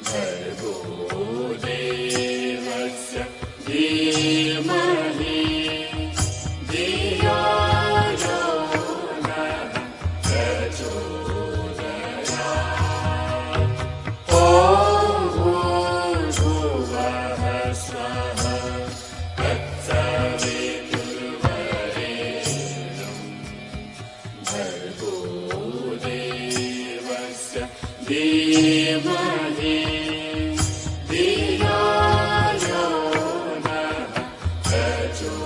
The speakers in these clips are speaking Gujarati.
भर्गो देवस्य धीमहि धियो यो नः प्रचोदयात्। ॐ भूर्भुवः स्वः तत्सवितुर्वरेण्यं भर्गो देवस्य धीमहि धियो यो नः प्रचोदयात्।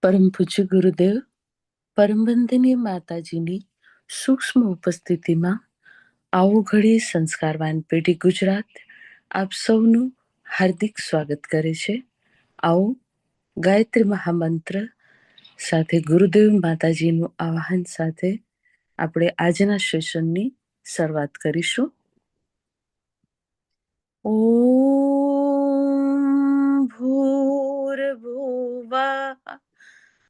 પરમ પૂજ્ય ગુરુદેવ, પરમ વંદનીય માતાજીની સૂક્ષ્મ ઉપસ્થિતિમાં આવો ઘડી સંસ્કારવાન પેઢી ગુજરાત આપ સૌનું હાર્દિક સ્વાગત કરે છે. આવો ગાયત્રી મહામંત્ર સાથે ગુરુદેવ માતાજીનું આવાહન સાથે આપણે આજના સેશનની શરૂઆત કરીશું. ઓમ ભૂર્ભુવઃ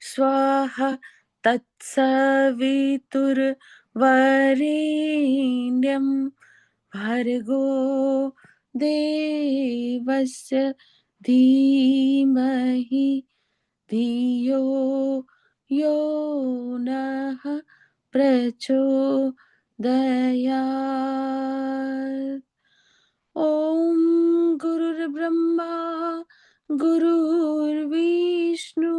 સ્વાહા તત્સવિતુર્વરેણ્યં ભર્ગો દેવસ્ય ધીમહિ ધિયો યો નઃ પ્રચોદયાत्. ઓમ ગુરુર્બ્રહ્મા ગુરુર્વિષ્ણુ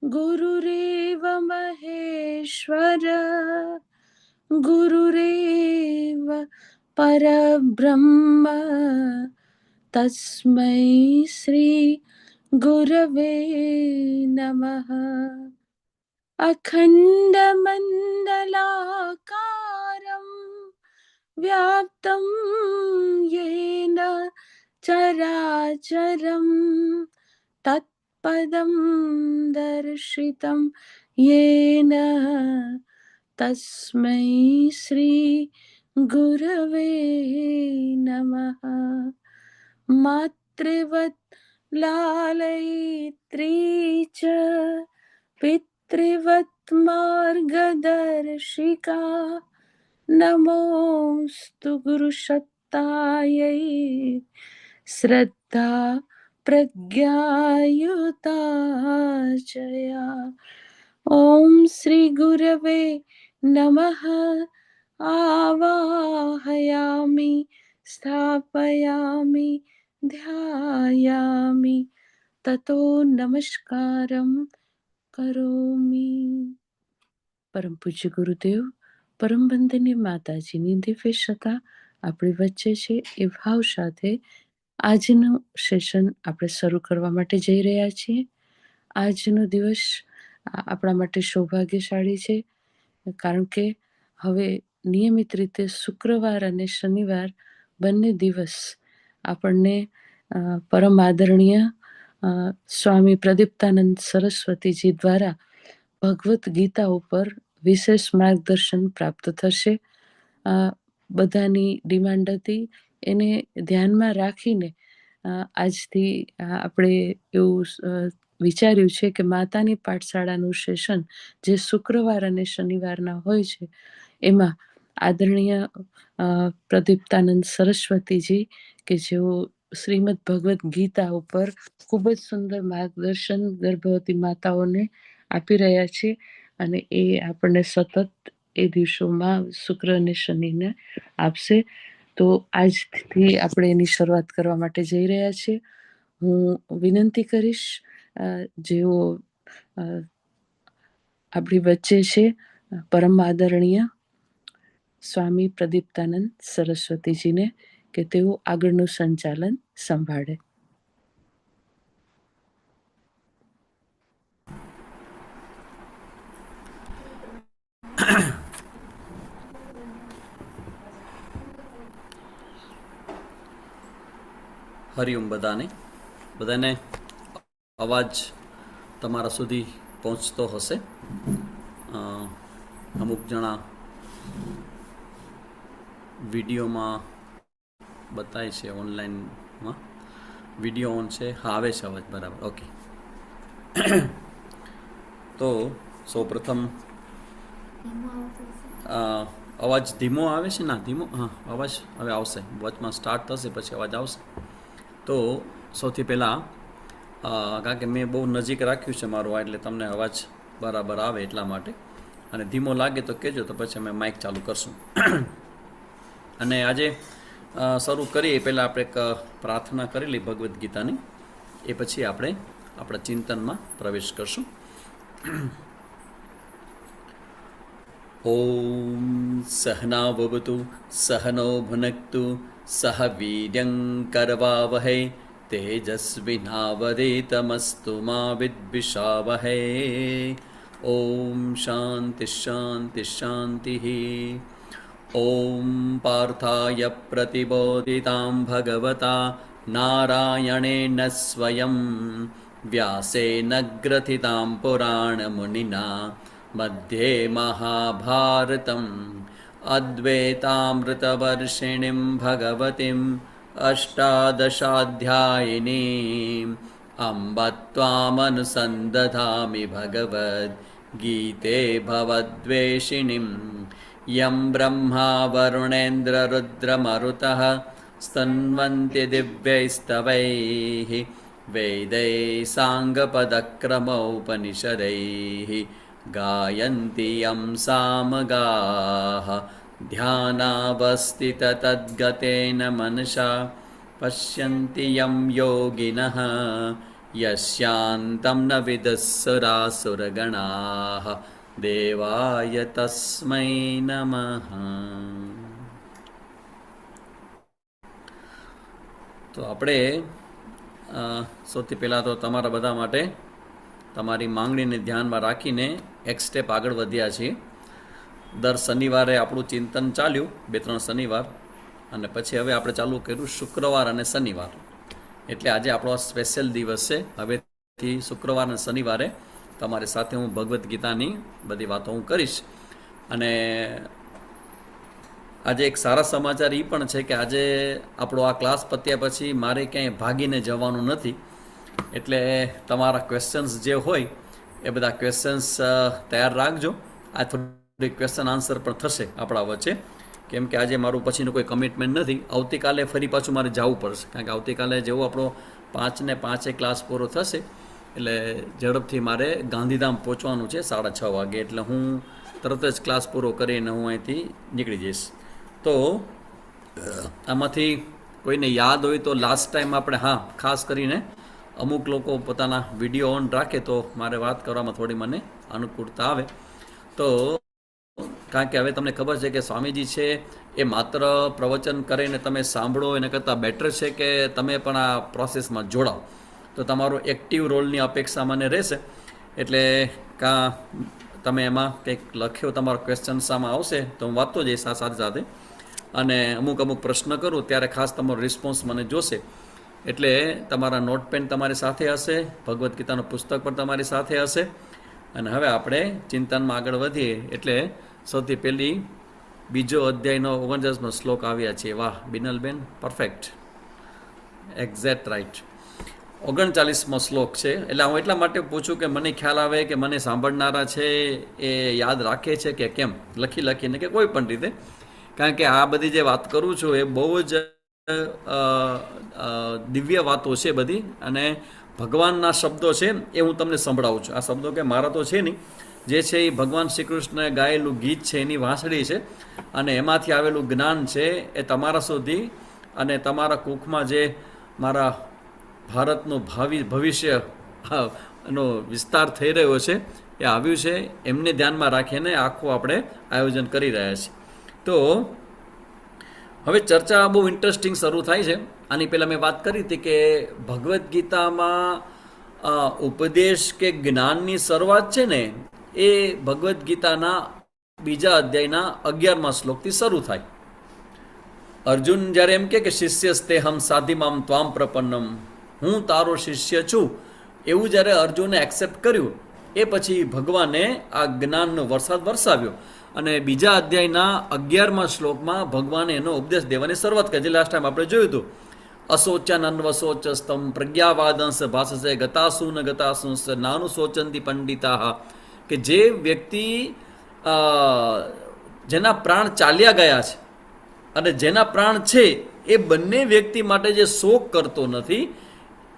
ગુરુરેવ મહેશ્વર ગુરુરેવ પરબ્રહ્મ તસ્મૈ શ્રી ગુરવે નમઃ. અખંડમંડલાકારં વ્યાપ્तं येन चराचरं तत्पदं दर्शितं येन तस्मै श्री गुरवे नमः. मातृवत् लालयित्री च पितृवत् मार्गदर्शिका नमोस्तु गुरुसत्तायै श्रद्धा प्रज्ञायुता चया. ओम श्री गुरवे नमः. आवाहयामि स्थापयामि ध्यायामि ततो नमस्कारं करोमि. પરમ પૂજ્ય ગુરુદેવ, પરમ વંદનીય માતાજીની દિવ્ય સત્તા આપણી વચ્ચે છે એ ભાવ સાથે આજનું સેશન આપણે શરૂ કરવા માટે જઈ રહ્યા છીએ. આજનો દિવસ આપણા માટે સૌભાગ્યશાળી છે, કારણ કે હવે નિયમિત રીતે શુક્રવાર અને શનિવાર બંને દિવસ આપણને પરમ આદરણીય સ્વામી પ્રદીપ્તાનંદ સરસ્વતીજી દ્વારા ભગવદ્ ગીતા ઉપર વિશેષ માર્ગદર્શન પ્રાપ્ત થશે. બધાની ડિમાન્ડ હતી, એને ધ્યાનમાં રાખીને આજથી આપણે એવું વિચાર્યું છે કે માતાની પાઠશાળાનું સેશન જે શુક્રવાર અને શનિવારના હોય છે, એમાં આદરણીય પ્રદીપ્તાનંદ સરસ્વતીજી કે જેઓ શ્રીમદ ભગવદ્ ગીતા ઉપર ખૂબ જ સુંદર માર્ગદર્શન ગર્ભવતી માતાઓને આપી રહ્યા છે, અને એ આપણને સતત એ દિવસોમાં શુક્ર અને શનિને આપશે. તો આજથી આપણે એની શરૂઆત કરવા માટે જઈ રહ્યા છીએ. હું વિનંતી કરીશ જેઓ આપણી વચ્ચે છે, પરમ આદરણીય સ્વામી પ્રદીપ્તાનંદ સરસ્વતીજીને, કે તેઓ આગળનું સંચાલન સંભાળે. હરિઓમ બધાને અવાજ તમારા સુધી પહોંચતો હશે. અમુક જણા વિડીયોમાં બતાય છે, ઓનલાઈનમાં વિડીયો ઓન છે. હા, આવે છે અવાજ બરાબર, ઓકે. તો સૌપ્રથમ અવાજ ધીમો આવે છે? ના, ધીમો, હા, અવાજ હવે આવશે. વચમાં સ્ટાર્ટ થશે પછી અવાજ આવશે. તો સૌથી પહેલાં કારણ કે મેં બહુ નજીક રાખ્યું છે મારું, એટલે તમને અવાજ બરાબર આવે એટલા માટે. અને ધીમો લાગે તો કહેજો, તો પછી અમે માઇક ચાલુ કરશું. અને આજે શરૂ કરીએ પહેલાં આપણે એક પ્રાર્થના કરી લઈ ભગવદ્ ગીતાની, એ પછી આપણે આપણા ચિંતનમાં પ્રવેશ કરશું. ઓમ સહના ભવતુ સહનો ભુનક્તુ સહ વીર્યં કરવાવહૈ તેજસ્વિનાવધીતમસ્તુ મા વિદ્વિષાવહૈ. ઓમ શાંતિ શાંતિ શાંતિ. ઓમ પાર્થાય પ્રતિબોધિતાં ભગવતા નારાયણેન સ્વયં વ્યાસેન ગ્રથિતાં પુરાણમુનિના मध्ये महाभारतम् अद्वैतामृतवर्षिणीं भगवतीम् अष्टादशाध्यायिनीम् अम्ब त्वामनुसन्दधामि भगवद्गीते भवद्वेषिणीं यं ब्रह्मा वरुणेन्द्ररुद्रमरुतः स्तन्वन्ति दिव्यैस्तवैः वेदैः साङ्गपदक्रमोपनिषदैः गायन्ति यं सामगाः ध्यानावस्थिततद्गतेन मनसा पश्यन्ति यं योगिनः यस्यान्तं न विदुस्सुरासुरगणाः देवाय तस्मै नमः. તો આપણે સૌથી પહેલાં તો તમારા બધા માટે તમારી માંગણીને ધ્યાનમાં રાખીને એક સ્ટેપ આગળ વધ્યા છીએ. દર શનિવારે આપણું ચિંતન ચાલ્યું, 2-3 શનિવાર, અને પછી હવે આપણે ચાલુ કર્યું શુક્રવાર અને શનિવાર. એટલે આજે આપણો સ્પેશિયલ દિવસ છે. હવેથી શુક્રવાર અને શનિવારે તમારી સાથે હું ભગવદ્ ગીતાની બધી વાતો હું કરીશ. અને આજે એક સારા સમાચાર એ પણ છે કે આજે આપણો આ ક્લાસ પત્યા પછી મારે ક્યાંય ભાગીને જવાનું નથી. એટલે તમારા ક્વેશ્ચન્સ જે હોય એ બધા ક્વેશ્ચન્સ તૈયાર રાખજો. આ થોડી ક્વેશ્ચન આન્સર પણ થશે આપણા વચ્ચે, કેમ કે આજે મારું પછીનું કોઈ કમિટમેન્ટ નથી. આવતીકાલે ફરી પાછું મારે જવું પડશે, કારણ કે આવતીકાલે જેવો આપણો 5 ને 5 ક્લાસ પૂરો થશે એટલે ઝડપથી મારે ગાંધીધામ પહોંચવાનું છે 6:30 વાગે. એટલે હું તરત જ ક્લાસ પૂરો કરીને હું અહીંથી નીકળી જઈશ. તો આમાંથી કોઈને યાદ હોય તો લાસ્ટ ટાઈમ આપણે, હા, ખાસ કરીને અમુક લોકો પોતાના વિડીયો ઓન રાખે તો મારે વાત કરવામાં થોડી મને અનુકૂળતા આવે. તો કારણ કે હવે તમને ખબર છે કે સ્વામીજી છે એ માત્ર પ્રવચન કરીને તમે સાંભળો એના કરતાં બેટર છે કે તમે પણ આ પ્રોસેસમાં જોડાઓ. તો તમારો એક્ટિવ રોલની અપેક્ષા મને રહેશે. એટલે કાં તમે એમાં કંઈક લખ્યો, તમારો ક્વેશ્ચન્સ આમાં આવશે તો હું વાંચતો જઈશ આ સાથે સાથે. અને અમુક પ્રશ્ન કરું ત્યારે ખાસ તમારો રિસ્પોન્સ મને જોશે. એટલે તમારા નોટ પેન તમારી સાથે હશે, ભગવદ્ ગીતાનું પુસ્તક પણ તમારી સાથે હશે. અને હવે આપણે ચિંતનમાં આગળ વધીએ. એટલે સૌથી પહેલી બીજો અધ્યાયનો 49મો શ્લોક આવ્યા છે. વાહ બિનલબેન, પરફેક્ટ, એક્ઝેક્ટ રાઈટ. 39મો શ્લોક છે. એટલે હું એટલા માટે પૂછું કે મને ખ્યાલ આવે કે મને સાંભળનારા છે એ યાદ રાખે છે કે કેમ, લખીને કે કોઈ પણ રીતે. કારણ કે આ બધી જે વાત કરું છું એ બહુ જ દિવ્ય વાતો છે બધી, અને ભગવાનના શબ્દો છે એ હું તમને સંભળાવું છું. આ શબ્દો કે મારા તો છે નહીં, જે છે એ ભગવાન શ્રી કૃષ્ણએ ગાયેલું ગીત છે, એની વાંસળી છે, અને એમાંથી આવેલું જ્ઞાન છે એ તમારા સુધી અને તમારા કુખમાં જે મારા ભારતનું ભવિષ્ય નો વિસ્તાર થઈ રહ્યો છે એ આવ્યું છે, એમને ધ્યાનમાં રાખીને આખું આપણે આયોજન કરી રહ્યા છીએ. તો હવે ચર્ચા બહુ ઇન્ટરેસ્ટિંગ શરૂ થાય છે. આની પહેલાં મેં વાત કરી હતી કે ભગવદ્ ગીતામાં ઉપદેશ કે જ્ઞાનની શરૂઆત છે ને એ ભગવદ્ ગીતાના બીજા અધ્યાયના 11મા શ્લોકથી શરૂ થાય. અર્જુન જ્યારે એમ કે શિષ્યસ્તે હમ સાધિમામ ત્વામ પ્રપન્નમ, હું તારો શિષ્ય છું, એવું જ્યારે અર્જુને એક્સેપ્ટ કર્યું એ પછી ભગવાને આ જ્ઞાનનો વરસાદ વરસાવ્યો. અને બીજા અધ્યાયના 11મા શ્લોકમાં ભગવાને એનો ઉપદેશ દેવાની શરૂઆત કરી. જે લાસ્ટ ટાઈમ આપણે જોયું હતું, અશોચનન્વશોચસ્તમ પ્રજ્ઞાવાદંશ ભાષસે ગતાસુન ગતાસુંસ નાનું શોચંતી પંડિતા, કે જે વ્યક્તિ જેના પ્રાણ ચાલ્યા ગયા છે અને જેના પ્રાણ છે એ બંને વ્યક્તિ માટે જે શોક કરતો નથી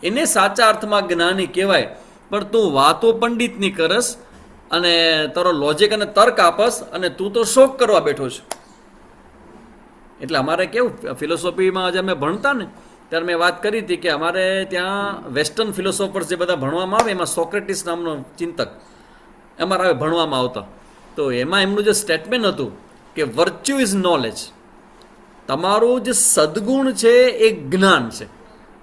એને સાચા અર્થમાં જ્ઞાની કહેવાય. પણ તું વાતો પંડિતની કરસ અને તારો લોજિક અને તર્ક આપસ અને તું તો શોક કરવા બેઠો છે. એટલે અમારે કેવું ફિલોસોફીમાં જે અમે ભણતા ને ત્યારે મેં વાત કરી હતી કે અમારે ત્યાં વેસ્ટર્ન ફિલોસોફર્સ જે બધા ભણવામાં આવે એમાં સોક્રેટિસ નામનો ચિંતક અમારે હવે ભણવામાં આવતા. તો એમાં એમનું જે સ્ટેટમેન્ટ હતું કે વર્ચ્યુ ઇઝ નોલેજ, તમારું જે સદગુણ છે એ જ્ઞાન છે.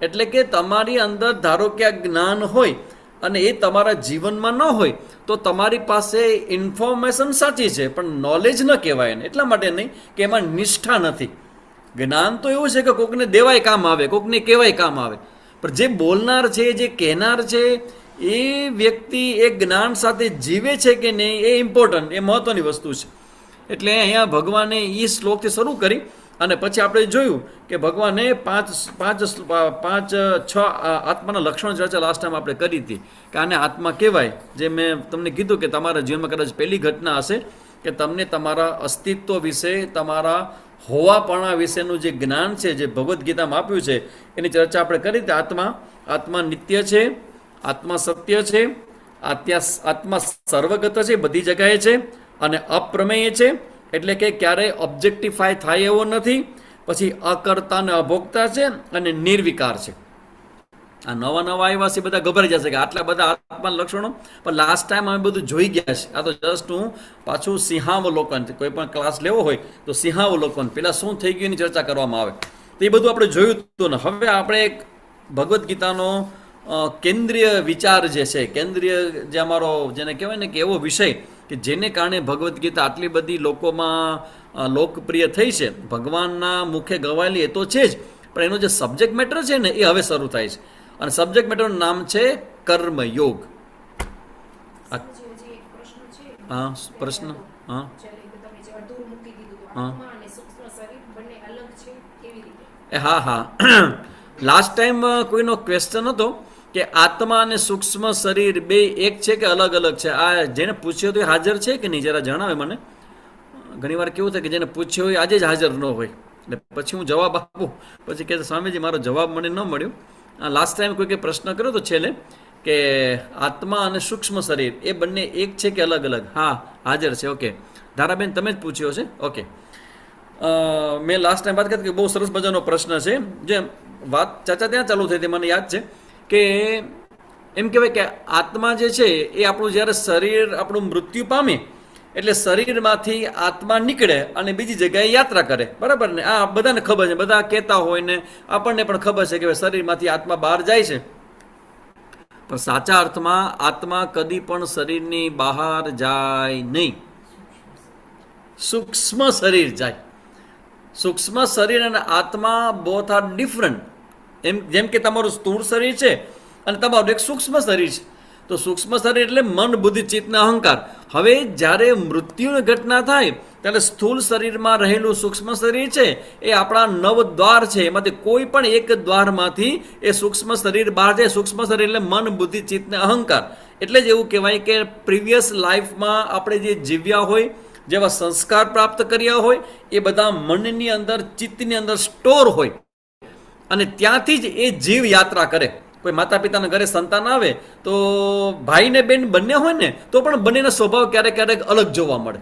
એટલે કે તમારી અંદર ધારો કે આ જ્ઞાન હોય અને એ તમારા જીવનમાં ન હોય તો તમારી પાસે ઇન્ફોર્મેશન સાચી છે પણ નોલેજ ન કહેવાય એને. એટલા માટે નહીં કે એમાં નિષ્ઠા નથી. જ્ઞાન તો એવું છે કે કોકને દેવાય કામ આવે, કોકને કહેવાય કામ આવે, પણ જે બોલનાર છે, જે કહેનાર છે એ વ્યક્તિ એ જ્ઞાન સાથે જીવે છે કે નહીં એ ઇમ્પોર્ટન્ટ, એ મહત્વની વસ્તુ છે. એટલે અહીંયા ભગવાને એ શ્લોકથી શરૂ કરી અને પછી આપણે જોયું કે ભગવાને પાંચ છ આત્માના લક્ષણો ચર્ચા લાસ્ટ ટાઈમ આપણે કરી હતી કે આને આત્મા કહેવાય. જે મેં તમને કીધું કે તમારા જીવનમાં કદાચ પહેલી ઘટના હશે કે તમને તમારા અસ્તિત્વ વિશે, તમારા હોવાપણા વિશેનું જે જ્ઞાન છે જે ભગવદ્ ગીતામાં આપ્યું છે એની ચર્ચા આપણે કરી હતી. આત્મા નિત્ય છે, આત્મા સત્ય છે, આત્મા સર્વગત છે, બધી જગ્યાએ છે, અને અપ્રમેય છે. એટલે કે ક્યારેય ઓબ્જેક્ટિફાય થાય એવો નથી. પછી અકર્તા અને અભોક્તા છે અને નિર્વિકાર છે. આ નવા આવ્યા છે બધા ગભરાઈ જશે કે આટલા બધા આત્માના લક્ષણો, પણ લાસ્ટ ટાઈમ અમે બધું જોઈ ગયા છે. આ તો જસ્ટ હું પાછું સિંહાવલોકન, કોઈ પણ ક્લાસ લેવો હોય તો સિંહાવલોકન પેલા શું થઈ ગયું એની ચર્ચા કરવામાં આવે તો એ બધું આપણે જોયું હતું ને. હવે આપણે એક ભગવદ્ ગીતાનો કેન્દ્રીય વિચાર જે છે, કેન્દ્રીય જે અમારો જેને કહેવાય ને કે એવો વિષય કે જેને કારણે ભગવદ્ ગીતા આટલી બધી લોકોમાં લોકપ્રિય થઈ છે, ભગવાનના મુખે ગવાયેલી એ તો છે જ, પણ એનો જે સબ્જેક્ટ મેટર છે ને એ હવે શરૂ થાય છે. અને સબ્જેક્ટ મેટરનું નામ છે કર્મયોગ. હા પ્રશ્ન, હા હા હા લાસ્ટ ટાઈમ કોઈનો ક્વેશ્ચન હતો કે આત્મા અને સૂક્ષ્મ શરીર બે એક છે કે અલગ અલગ છે. આ જેને પૂછ્યું તો એ હાજર છે કે નહીં જરા જણાવે મને. ઘણી વાર કેવું થાય કે જેને પૂછ્યું હોય આજે જ હાજર ન હોય એટલે પછી હું જવાબ આપું, પછી કે સ્વામીજી મારો જવાબ મને ન મળ્યો. લાસ્ટ ટાઈમ કોઈકે પ્રશ્ન કર્યો તો છેલ્લે કે આત્મા અને સૂક્ષ્મ શરીર એ બંને એક છે કે અલગ અલગ. હા હાજર છે. ઓકે ધારાબેન તમે જ પૂછ્યો છે. ઓકે મેં લાસ્ટ ટાઈમ વાત કરી કે બહુ સરસ મજાનો પ્રશ્ન છે. જે વાત ચર્ચા ત્યાં ચાલુ થઈ હતી મને યાદ છે કે એમ કહેવાય કે આત્મા જે છે એ આપણું જ્યારે શરીર આપણું મૃત્યુ પામે એટલે શરીરમાંથી આત્મા નીકળે અને બીજી જગ્યાએ યાત્રા કરે, બરાબર ને. આ બધાને ખબર છે, બધા કહેતા હોય ને આપણને પણ ખબર છે કે શરીરમાંથી આત્મા બહાર જાય છે, પણ સાચા અર્થમાં આત્મા કદી પણ શરીરની બહાર જાય નહીં. સૂક્ષ્મ શરીર જાય. સૂક્ષ્મ શરીર અને આત્મા બોથ આર ડિફરન્ટ. જેમ કે તમારું સ્થૂળ શરીર છે અને તમારું એક સૂક્ષ્મ શરીર છે. તો સૂક્ષ્મ શરીર એટલે મન, બુદ્ધિ, ચિત્ત ને અહંકાર. હવે જ્યારે મૃત્યુની ઘટના થાય ત્યારે સ્થૂળ શરીરમાં રહેલું સૂક્ષ્મ શરીર છે એ આપણા 9 દ્વાર છે, એમાંથી કોઈ પણ એક દ્વારમાંથી એ સૂક્ષ્મ શરીર બહાર જાય. સૂક્ષ્મ શરીર એટલે મન, બુદ્ધિ, ચિત્ત ને અહંકાર. એટલે જ એવું કહેવાય કે પ્રીવિયસ લાઈફમાં આપણે જે જીવ્યા હોય, જેવા સંસ્કાર પ્રાપ્ત કર્યા હોય, એ બધા મનની અંદર, ચિત્તની અંદર સ્ટોર હોય અને ત્યાંથી જ એ જીવ યાત્રા કરે. કોઈ માતા પિતાના ઘરે સંતાન આવે તો ભાઈ ને બેન બંને હોય ને તો પણ બંનેનો સ્વભાવ ક્યારેક ક્યારેક અલગ જોવા મળે,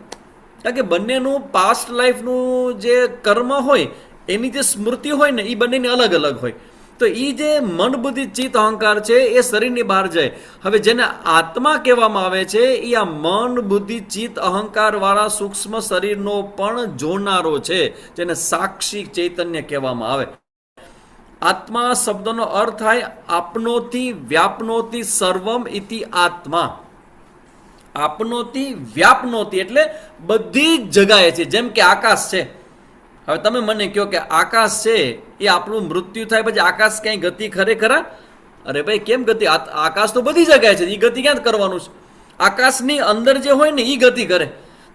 કારણ કે બંનેનું પાસ્ટ લાઈફનું જે કર્મ હોય, એની જે સ્મૃતિ હોય ને એ બંનેની અલગ અલગ હોય. તો એ જે મન, બુદ્ધિ, ચિત્ત, અહંકાર છે એ શરીરની બહાર જાય. હવે જેને આત્મા કહેવામાં આવે છે એ આ મન, બુદ્ધિ, ચિત્ત, અહંકાર વાળા સૂક્ષ્મ શરીરનો પણ જોનારો છે, જેને સાક્ષી ચૈતન્ય કહેવામાં આવે. આત્મા શબ્દનો અર્થ થાય આપનોથી વ્યાપનોથી સર્વમ ઇતિ આત્મા. આપનોથી વ્યાપનોથી એટલે બધી જ જગાએ છે. જેમ કે આકાશ છે. હવે તમે મને કહો કે આકાશ છે એ આપણું મૃત્યુ થાય પછી આકાશ ક્યાંય ગતિ ખરે ખરા? અરે ભાઈ કેમ ગતિ? આકાશ તો બધી જગ્યાએ છે, એ ગતિ ક્યાં કરવાનું છે? આકાશની અંદર જે હોય ને એ ગતિ કરે.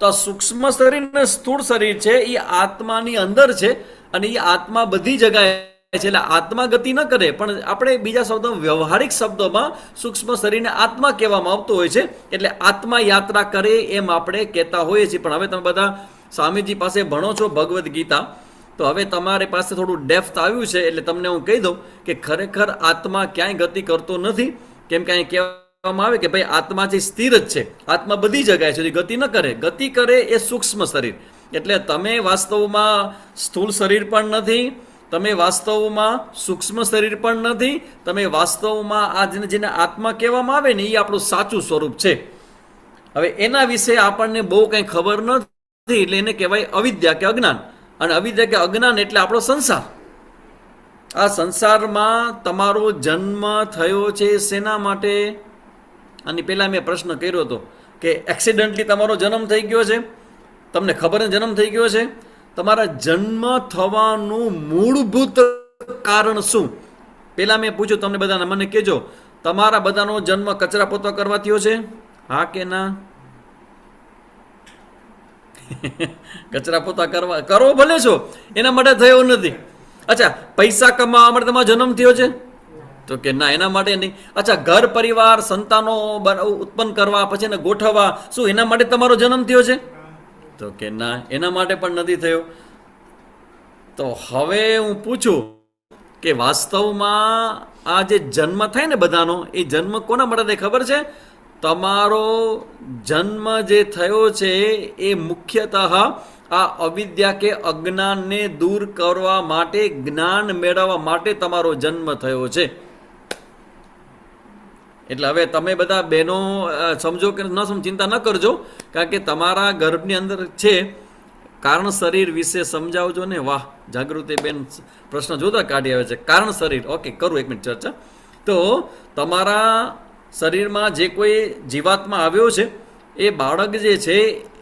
તો આ સૂક્ષ્મ શરીર ને સ્થૂળ શરીર છે એ આત્માની અંદર છે અને એ આત્મા બધી જગ્યાએ છે. એટલે આત્મા ગતિ ન કરે, પણ આપણે બીજા શબ્દો, વ્યવહારિક શબ્દોમાં સૂક્ષ્મ શરીરને આત્મા કહેવામાં આવતો હોય છે. એટલે આત્મા યાત્રા કરે એમ આપણે કહેતા હોઈએ છીએ. પણ હવે તમે બધા સ્વામીજી પાસે ભણો છો ભગવદ્ ગીતા, તો હવે તમારી પાસે થોડું ડેપ્થ આવ્યું છે. એટલે તમને હું કહી દઉં કે ખરેખર આત્મા ક્યાંય ગતિ કરતો નથી. કેમ કે અહીં કહેવામાં આવે કે ભાઈ આત્મા જે સ્થિર જ છે, આત્મા બધી જગ્યાએ છે, ગતિ ન કરે. ગતિ કરે એ સૂક્ષ્મ શરીર. એટલે તમે વાસ્તવમાં સ્થૂળ શરીર પણ નથી, તમે વાસ્તવમાં સૂક્ષ્મ શરીર પણ નથી, તમે વાસ્તવમાં આ જેને આત્મા કહેવામાં આવે ને એ આપણું સાચું સ્વરૂપ છે. હવે એના વિશે આપણને બહુ કંઈ ખબર નથી, એટલે એને કહેવાય અવિદ્યા કે અજ્ઞાન. અને અવિદ્યા કે અજ્ઞાન એટલે આપણો સંસાર. આ સંસારમાં તમારો જન્મ થયો છે શેના માટે? આની પહેલા મેં પ્રશ્ન કર્યો હતો કે એક્સિડન્ટલી તમારો જન્મ થઈ ગયો છે, તમને ખબર ને જન્મ થઈ ગયો છે? તમારા જન્મ થવાનું મૂળભૂત કારણ શું? પેલા મેં પૂછ્યું તમને બધાને, મને કહેજો તમારા બધાનો જન્મ કચરા પોતા કરવા થયો છે? હા કે ના? કચરા પોતા કરવા કરો ભલે છો, એના માટે થયો નથી. અચ્છા, પૈસા કમાવા માટે તમારો જન્મ થયો છે? તો કે ના, એના માટે નહીં. અચ્છા, ઘર પરિવાર સંતાનો ઉત્પન્ન કરવા પછી એને ગોઠવવા, શું એના માટે તમારો જન્મ થયો છે? તો કે ના, એના માટે પણ નથી થયો. તો હવે હું પૂછું કે વાસ્તવમાં આ જે જન્મ થાય ને બધાનો, એ જન્મ કોના માટે થાય ખબર છે? તમારો જન્મ જે થયો છે એ મુખ્યતઃ આ અવિદ્યા કે અજ્ઞાનને દૂર કરવા માટે, જ્ઞાન મેળવવા માટે તમારો જન્મ થયો છે. એટલે હવે તમે બધા બહેનો સમજો કે ન સમજો, ચિંતા ન કરજો, કારણ કે તમારા ગર્ભની અંદર છે. કારણ શરીર વિશે સમજાવજો ને. વાહ, જાગૃતિ બેન પ્રશ્ન જોતા કાઢી આવે છે. કારણ શરીર, ઓકે, કરું એક મિનિટ ચર્ચા. તો તમારા શરીરમાં જે કોઈ જીવાત્મા આવ્યો છે એ બાળક જે છે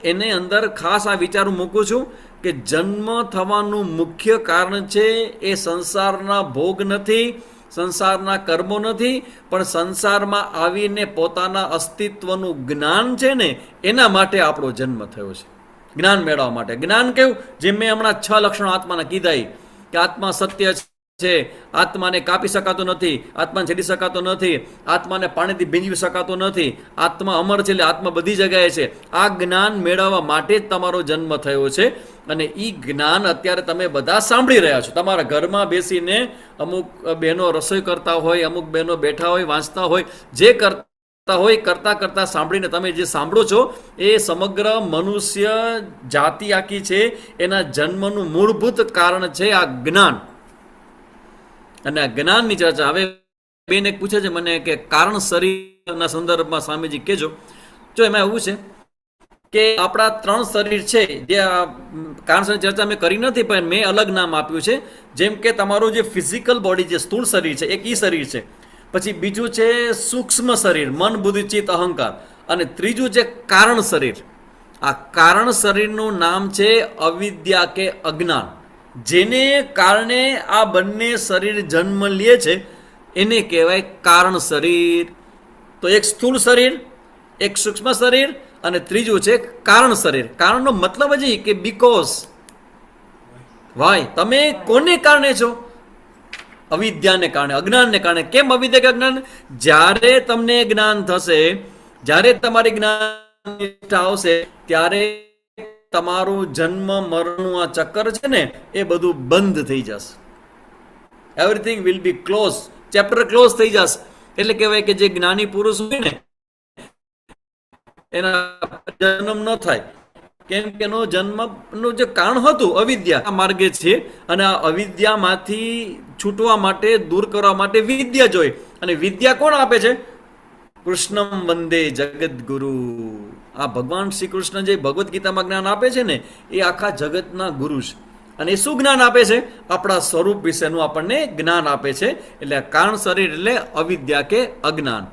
એને અંદર ખાસ આ વિચાર મૂકું છું કે જન્મ થવાનું મુખ્ય કારણ છે એ સંસારના ભોગ નથી, સંસારના કર્મો નથી, પણ સંસારમાં આવીને પોતાના અસ્તિત્વનું જ્ઞાન છે ને એના માટે આપણો જન્મ થયો છે. જ્ઞાન મેળવવા માટે. જ્ઞાન કેવું? જેમ મેં હમણાં 6 લક્ષણો આત્માના કીધા કે આત્મા સત્ય છે, આત્માને કાપી શકાતો નથી, આત્માને છેડી શકાતો નથી, આત્માને પાણીથી ભીંજવી શકાતો નથી, આત્મા અમર છે, એટલે આત્મા બધી જગ્યાએ છે. આ જ્ઞાન મેળવવા માટે જ તમારો જન્મ થયો છે. અને એ જ્ઞાન અત્યારે તમે બધા સાંભળી રહ્યા છો. તમારા ઘરમાં બેસીને અમુક બહેનો રસોઈ કરતા હોય, અમુક બહેનો બેઠા હોય, વાંચતા હોય, જે કરતા હોય, કરતા સાંભળીને તમે જે સાંભળો છો એ સમગ્ર મનુષ્ય જાતિ આખી છે એના જન્મનું મૂળભૂત કારણ છે આ જ્ઞાન. અને આ જ્ઞાનની ચર્ચા હવે બેન એક પૂછે છે મને કે કારણ શરીરના સંદર્ભમાં સ્વામીજી કહેજો. જો એમાં એવું છે કે આપણા 3 શરીર છે, જે કારણ શરીર ચર્ચા મેં કરી નથી પણ મેં અલગ નામ આપ્યું છે. જેમ કે તમારું જે ફિઝિકલ બોડી, જે સ્થૂળ શરીર છે, એક ઈ શરીર છે. પછી બીજું છે સૂક્ષ્મ શરીર, મન, બુદ્ધિ, ચિત્ત, અહંકાર. અને ત્રીજું છે કારણ શરીર. આ કારણ શરીરનું નામ છે અવિદ્યા કે અજ્ઞાન. જેને કારણે આ બંને શરીર જન્મ લે છે એને કહેવાય કારણ શરીર. તો એક સ્થૂળ શરીર, એક સૂક્ષ્મ શરીર અને ત્રીજું છે કારણ શરીર. કારણનો મતલબ જ કે બીકોઝ, વાય. તમે કોને કારણે છો? અવિદ્યાને કારણે, અજ્ઞાનને કારણે. કેમ અવિદ્યા કે અજ્ઞાન? જ્યારે તમને જ્ઞાન થશે, જ્યારે તમારી જ્ઞાન આવશે, ત્યારે તમારું જન્મ મરણનું આ ચક્કર છે ને એ બધું બંધ થઈ જશે. Everything will be close, chapter close થઈ જશે. એટલે કહેવાય કે જે જ્ઞાની પુરુષ હોય ને એના જન્મ ન થાય. કેમ કે એનો જન્મનું જે કારણ હતું અવિદ્યા માર્ગે છે, અને આ અવિદ્યામાંથી છૂટવા માટે, દૂર કરવા માટે વિદ્યા જોઈએ. અને વિદ્યા કોણ આપે છે? કૃષ્ણમ વંદે જગદગુરુ. આ ભગવાન શ્રી કૃષ્ણ જે ભગવદ્ ગીતામાં જ્ઞાન આપે છે ને એ આખા જગતના ગુરુ છે. અને એ શું જ્ઞાન આપે છે? આપણા સ્વરૂપ વિશેનું આપણને જ્ઞાન આપે છે. એટલે કારણ શરીર એટલે અવિદ્યા કે અજ્ઞાન.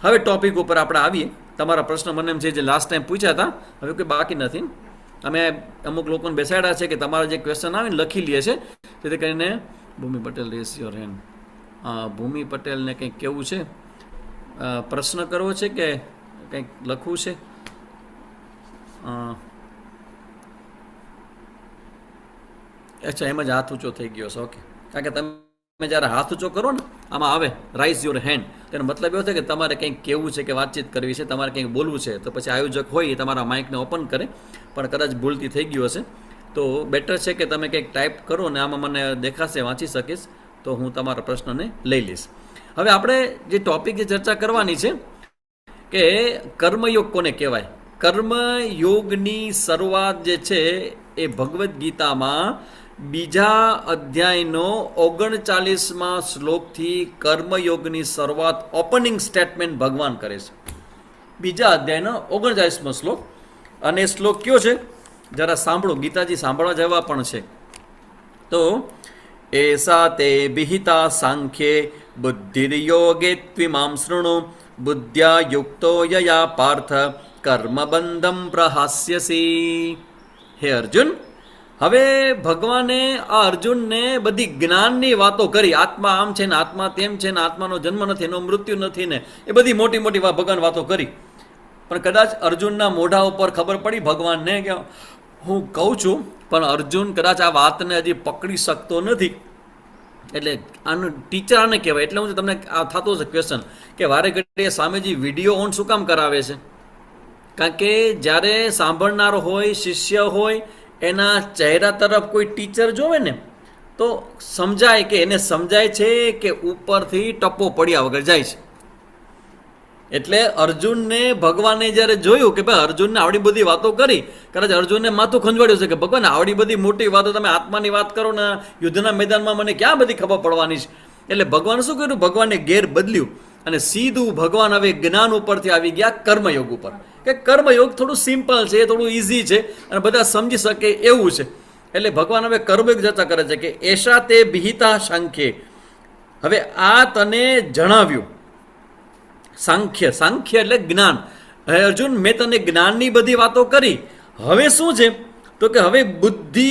હવે ટોપિક ઉપર આપણે આવીએ. તમારા પ્રશ્ન મને એમ છે જે લાસ્ટ ટાઈમ પૂછ્યા હતા, હવે કોઈ બાકી નથી. અમે અમુક લોકોને બેસાડ્યા છે કે તમારા જે ક્વેશ્ચન આવે ને લખી લે છે, જેથી કરીને ભૂમિ પટેલ રેસ યોર હેન્ડ. ભૂમિ પટેલને કંઈક કેવું છે, પ્રશ્ન કરવો છે કે કંઈક લખવું છે? અચ્છા, એમ જ હાથ ઊંચો થઈ ગયો છે. ઓકે, કારણ કે તમે જ્યારે હાથ ઊંચો કરો ને આમાં આવે રાઇઝ યોર હેન્ડ, તેનો મતલબ એવો છે કે તમારે કંઈક કહેવું છે કે વાતચીત કરવી છે, તમારે કંઈક બોલવું છે. તો પછી આયોજક હોય એ તમારા માઇકને ઓપન કરે, પણ કદાચ ભૂલથી થઈ ગયું હશે તો બેટર છે કે તમે કંઈક ટાઈપ કરો ને આમાં મને દેખાશે, વાંચી શકીશ, તો હું તમારા પ્રશ્નને લઈ લઈશ. હવે આપણે જે ટોપિક જે ચર્ચા કરવાની છે કે કર્મયોગ કોને કહેવાય. કર્મયોગની શરૂઆત જે છે એ ભગવદ્ ગીતામાં બીજા અધ્યાયનો 39મા શ્લોકથી કર્મયોગની શરૂઆત, ઓપનિંગ સ્ટેટમેન્ટ ભગવાન કરે છે. બીજા અધ્યાયનો 39મો શ્લોક. અને શ્લોક કયો છે જરા સાંભળો, ગીતાજી સાંભળવા જેવા પણ છે. તો એસા તે વિહિતા સાંખ્યે બુદ્ધિર્યોગે ત્વિમામ શૃણુ બુદ્ધ્યા યુક્તો યયા પાર્થ કર્મબંધમ પ્રહાસ્યસી. હે અર્જુન, હવે ભગવાને આ અર્જુનને બધી જ્ઞાનની વાતો કરી. આત્મા આમ છે ને આત્મા તેમ છે ને આત્માનો જન્મ નથી, એનો મૃત્યુ નથી ને એ બધી મોટી મોટી ભગવાન વાતો કરી. પણ કદાચ અર્જુનના મોઢા ઉપર ખબર પડી ભગવાનને કે હું કહું છું, પણ અર્જુન કદાચ આ વાતને હજી પકડી શકતો નથી. એટલે આનું ટીચર આને કહેવાય. એટલે હું તમને આ થતો છે ક્વેશ્ચન કે વારે ઘડીએ સ્વામીજી વિડીયો ઓન શું કામ કરાવે છે? કારણ કે જ્યારે સાંભળનાર હોય, શિષ્ય હોય, એના ચહેરા તરફ કોઈ ટીચર જોવે ને તો સમજાય કે એને સમજાય છે કે ઉપરથી ટપ્પો પડ્યા વગર જાય છે. એટલે અર્જુનને ભગવાને જ્યારે જોયું કે ભાઈ અર્જુનને આવડી બધી વાતો કરી, કદાચ અર્જુનને માથું ખંજવાડ્યું છે કે ભગવાન આવડી બધી મોટી વાતો તમે આત્માની વાત કરો ને યુદ્ધના મેદાનમાં મને ક્યાં બધી ખબર પડવાની છે. એટલે ભગવાન શું કર્યું? ભગવાને ઘેર બદલ્યું અને સીધું ભગવાન હવે જ્ઞાન ઉપરથી આવી ગયા કર્મયોગ ઉપર. કે કર્મયોગ થોડું સિમ્પલ છે, થોડું ઇઝી છે અને બધા સમજી શકે એવું છે. એટલે ભગવાન હવે કર્મયોગ ચર્ચા કરે છે કે એશા તે વિહિતા સાંખ્યે. હવે આ તને જણાવ્યું. સાંખ્ય, સાંખ્ય એટલે જ્ઞાન. હે અર્જુન, મેં તને જ્ઞાનની બધી વાતો કરી. હવે શું છે? તો કે હવે બુદ્ધિ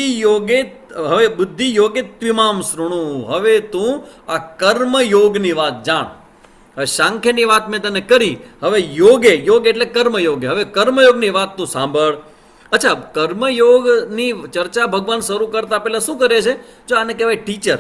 યોગે ત્વિમામ શૃણુ. હવે તું આ કર્મયોગની વાત જાણ. હવે સાંખ્યની વાત મેં તને કરી, હવે યોગે, યોગ એટલે કર્મયોગ, હવે કર્મયોગની વાત તું સાંભળ. અચ્છા, કર્મયોગની ચર્ચા ભગવાન શરૂ કરતા પહેલા શું કરે છે? જો આને કહેવાય ટીચર.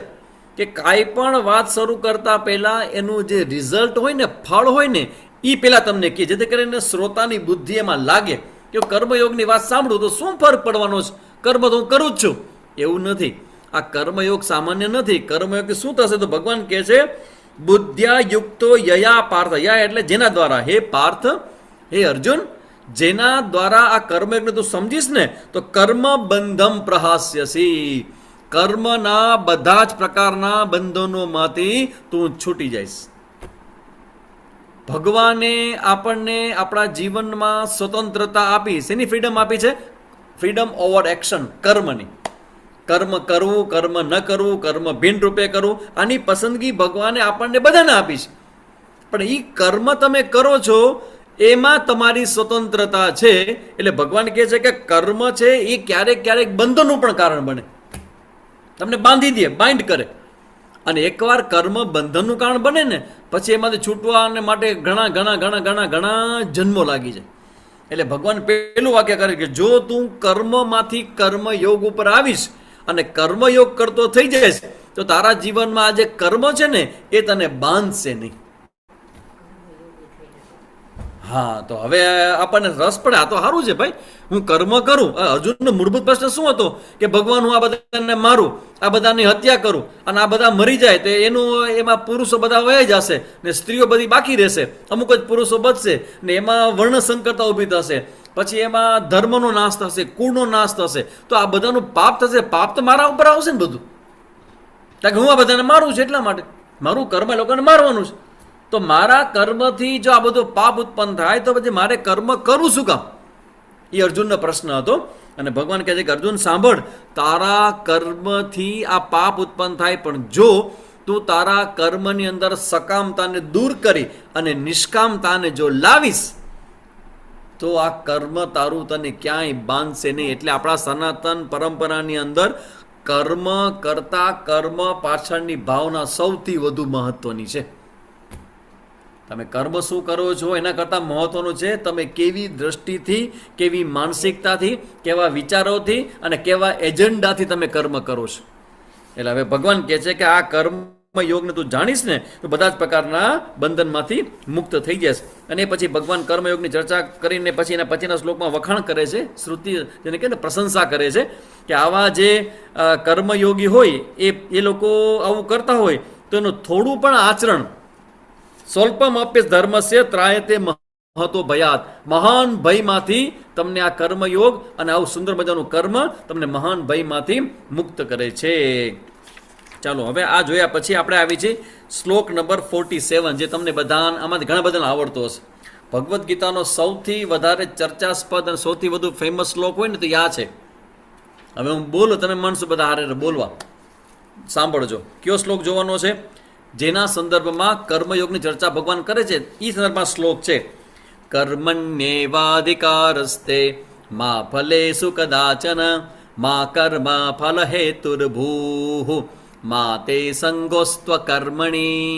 કે કાંઈ પણ વાત શરૂ કરતા પહેલા એનું જે રિઝલ્ટ હોય ને, ફળ હોય ને, એ પહેલા તમને કહે, જેથી કરીને શ્રોતાની બુદ્ધિ એમાં લાગે કે કર્મયોગની વાત સાંભળું તો શું ફરક પડવાનો છે, કર્મ તો હું કરું જ છું. એવું નથી. આ કર્મયોગ સામાન્ય નથી. કર્મયોગ શું થશે? તો ભગવાન કહે છે બુદ્ધ્યા યુક્તો યયા પાર્થ. યા એટલે જેના દ્વારા, હે પાર્થ, હે અર્જુન, જેના દ્વારા આ કર્મયોગને તું સમજીશ ને તો કર્મ બંધમ પ્રહાસ્યસી. કર્મના બધા જ પ્રકારના બંધનોમાંથી તું છૂટી જઈશ. ભગવાને આપણને આપણા જીવનમાં સ્વતંત્રતા આપી. શેની ફ્રીડમ આપી છે? ફ્રીડમ ઓવર એક્શન, કર્મની. કર્મ કરવું, કર્મ ન કરવું, કર્મ ભિન્ન રૂપે કરવું, આની પસંદગી ભગવાને આપણને બધાને આપી છે. પણ એ કર્મ તમે કરો છો એમાં તમારી સ્વતંત્રતા છે. એટલે ભગવાન કહે છે કે કર્મ છે એ ક્યારેક ક્યારેક બંધનનું પણ કારણ બને. તમને બાંધી દે, બાઇન્ડ કરે. અને એકવાર કર્મ બંધનનું કારણ બને ને પછી એમાંથી છૂટવા માટે ઘણા ઘણા ઘણા ઘણા ઘણા જન્મો લાગી જાય. એટલે ભગવાન પેલું વાક્ય કરે કે જો તું કર્મમાંથી કર્મયોગ ઉપર આવીશ અને કર્મયોગ કરતો થઈ જઈશ તો તારા જીવનમાં આ જે કર્મ છે ને એ તને બાંધશે નહીં. હા, તો હવે આપણને રસ પડે. આ તો સારું છે ભાઈ, હું કર્મ કરું. અર્જુનનો મૂળભૂત પ્રશ્ન શું હતો કે ભગવાન હું આ બધાને મારું, આ બધાની હત્યા કરું અને આ બધા મરી જાય તો એમાં પુરુષો બધા વહી જશે ને સ્ત્રીઓ બધી બાકી રહેશે, અમુક જ પુરુષો બચશે ને એમાં વર્ણ સંકરતા ઊભી થશે, પછી એમાં ધર્મનો નાશ થશે, કુળનો નાશ થશે, તો આ બધાનું પાપ થશે. પાપ તો મારા ઉપર આવશે ને બધું, કારણ કે હું આ બધાને મારું છું, એટલા માટે મારું કર્મ લોકોને મારવાનું છે. તો મારા કર્મથી જો આ બધો પાપ ઉત્પન્ન થાય તો પછી મારે કર્મ કરવું શું કામ? એ અર્જુનનો પ્રશ્ન હતો. અને ભગવાન કહે છે કે અર્જુન સાંભળ, તારા કર્મથી આ પાપ ઉત્પન્ન થાય, પણ જો તું તારા કર્મની અંદર સકામતાને દૂર કરી અને નિષ્કામતાને જો લાવીશ તો આ કર્મ તારું તને ક્યાંય બાંધશે નહીં. એટલે આપણા સનાતન પરંપરાની અંદર કર્મ કરતા કર્મ પાછળની ભાવના સૌથી વધુ મહત્વની છે. તમે કર્મ શું કરો છો એના કરતાં મહત્વનું છે તમે કેવી દ્રષ્ટિથી, કેવી માનસિકતાથી, કેવા વિચારોથી અને કેવા એજન્ડાથી તમે કર્મ કરો છો. એટલે હવે ભગવાન કહે છે કે આ કર્મ યોગને તું જાણીશ ને તો બધા જ પ્રકારના બંધનમાંથી મુક્ત થઈ જશે. અને પછી ભગવાન કર્મયોગની ચર્ચા કરીને પછી એના પછીના શ્લોકમાં વખાણ કરે છે, શ્રુતિ જેને કહે ને પ્રશંસા કરે છે કે આવા જે કર્મયોગી હોય એ લોકો આવું કરતા હોય તો એનું થોડું પણ આચરણ સ્વલ્પમ અપ્ય ધર્મસ્ય ત્રાયતે મહતો ભયાત, મહાન ભયમાંથી તમને આ કર્મયોગ અને આવું સુંદર મજાનું કર્મ તમને મહાન ભયમાંથી મુક્ત કરે છે. ચાલો હવે આ જોયા પછી આપણે આવી છે શ્લોક નંબર 47, જે તમને બધા આમાંથી ઘણા બધાને આવડતો હશે. ભગવદ્ ગીતાનો સૌથી વધારે ચર્ચાસ્પદ અને સૌથી વધુ ફેમસ શ્લોક હોય ને તો આ છે. હવે હું બોલું, તમે માનશો બધા હારે બોલવા. સાંભળજો કયો શ્લોક જોવાનો છે જેના સંદર્ભમાં કર્મયોગની ચર્ચા ભગવાન કરે છે. એ સંદર્ભમાં શ્લોક છે કર્મણ્યેવાધિકારસ્તે મા ફલેષુ કદાચન મા કર્મ ફલ હેતુર્ભૂ મા તે સંગોસ્ત્વ કર્મણી.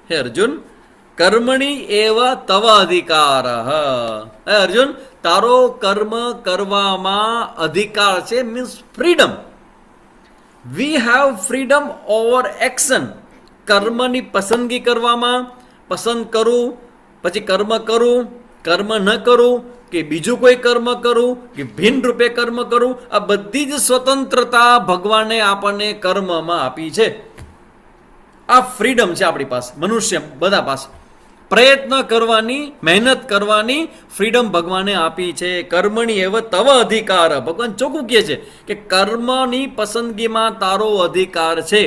હે અર્જુન, કર્મણી એવ તવ અધિકાર. હે અર્જુન, તારો કર્મ કરવામાં અધિકાર છે, means freedom. We have freedom over action. કર્મની પસંદગી કરવામાં, પસંદ કરું પછી કર્મ કરું, કર્મ ન કરું કે બીજું કોઈ કર્મ કરું કે ભિન્ન રૂપે કર્મ કરું, આ બધી જ સ્વતંત્રતા ભગવાને આપણને કર્મમાં આપી છે. આ ફ્રીડમ છે આપણી પાસે, મનુષ્ય બધા પાસે. પ્રયત્ન કરવાની, મહેનત કરવાની ફ્રીડમ ભગવાને આપી છે. કર્મણી એવ તવ અધિકાર. ભગવાન ચોખ્ખું કહે છે કે કર્મની પસંદગીમાં તારો અધિકાર છે.